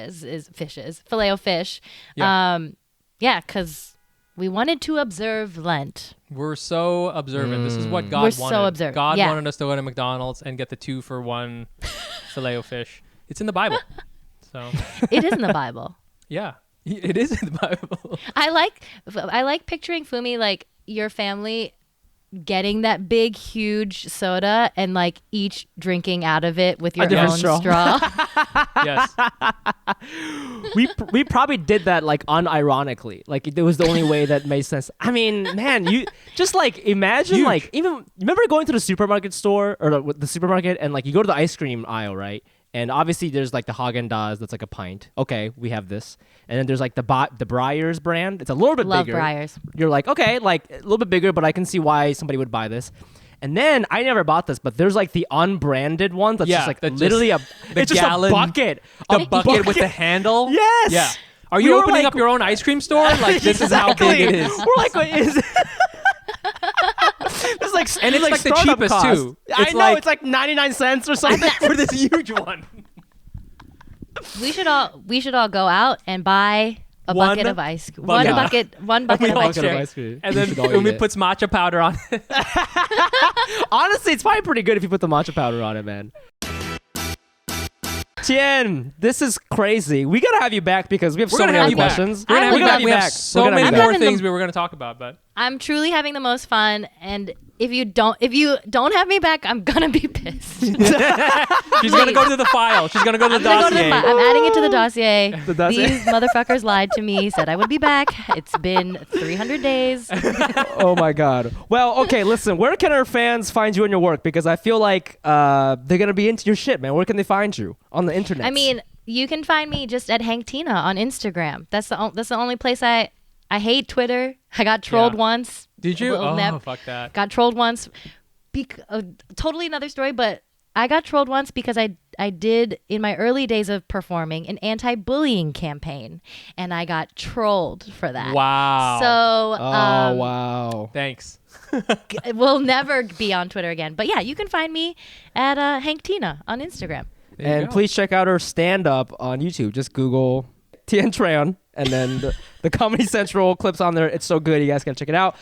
Filet-O-Fish. Yeah, because we wanted to observe Lent. We're so observant. This is what God wanted. We're so observant. God wanted us to go to McDonald's and get the 2-for-1 Filet-O-Fish. It's in the Bible. So it is in the Bible. Yeah, it is in the Bible. I like picturing Fumi like your family getting that big, huge soda and like each drinking out of it with your own straw. Yes. We probably did that like unironically. Like it was the only way that made sense. I mean, man, you just like imagine Huge. like even remember going to the supermarket store or the supermarket and like you go to the ice cream aisle, right? And obviously there's like the Haagen-Dazs that's like a pint. Okay, we have this. And then there's like the Breyers brand. It's a little bit Love bigger. Breyers. You're like, okay, like a little bit bigger, but I can see why somebody would buy this. And then I never bought this, but there's like the unbranded one that's just like literally it's just a bucket. The bucket with the handle. Yes. Yeah. Are you opening up your own ice cream store? Like this is how big it is. We're like, what is it? It's like, and it's like the cheapest cost. too. I know, it's like 99 cents or something for this huge one. We should all go out and buy a bucket of ice cream. One bucket of ice cream. And then Umi puts matcha powder on it. Honestly, it's probably pretty good if you put the matcha powder on it, man. Tien, this is crazy. We gotta have you back because we have so many other questions. We're gonna have you back. We have so many more things we were gonna talk about, but I'm truly having the most fun, and if you don't have me back, I'm gonna be pissed. She's gonna go to the file. She's gonna go to the dossier. I'm adding it to the dossier. These motherfuckers lied to me, said I would be back. It's been 300 days. Oh my God. Well, okay, listen, where can our fans find you and your work? Because I feel like they're gonna be into your shit, man. Where can they find you? On the internet. I mean, you can find me just at Hank Tina on Instagram. That's the only place I hate Twitter. I got trolled once. Did you? Fuck that. Got trolled once. Totally another story, but I got trolled once because I did, in my early days of performing, an anti-bullying campaign, and I got trolled for that. Wow. So, wow. Thanks. We'll never be on Twitter again. But yeah, you can find me at Hank Tina on Instagram. And please check out her stand-up on YouTube. Just Google Tien Tran, and then the Comedy Central clips on there. It's so good. You guys can check it out.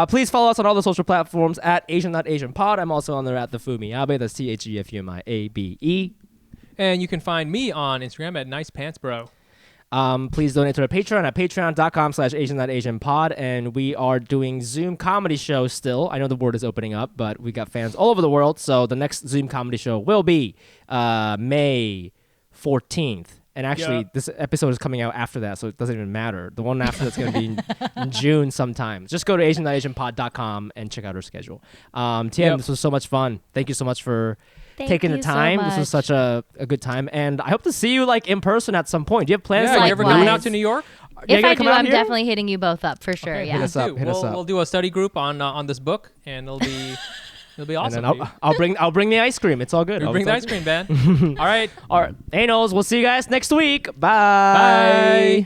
Please follow us on all the social platforms at Asian.AsianPod. I'm also on there at the Fumiabe. That's TheFumiAbe. And you can find me on Instagram at Nice Pants Bro. Please donate to our Patreon at patreon.com/Asian.AsianPod. And we are doing Zoom comedy shows still. I know the world is opening up, but we got fans all over the world. So the next Zoom comedy show will be May 14th. And actually, this episode is coming out after that, so it doesn't even matter. The one after that's going to be in June sometime. Just go to Asian.AsianPod.com and check out our schedule. Tien, this was so much fun. Thank you so much for taking the time. So this was such a good time. And I hope to see you like in person at some point. Do you have plans? Yeah, you ever coming out to New York? If I do, I'm definitely hitting you both up for sure. Okay, yeah. Hit us up. We'll do a study group on this book, and it'll be awesome. And then I'll bring the ice cream. It's all good. You bring the ice cream, man. All right. All right. Hey, Knowles, we'll see you guys next week. Bye. Bye.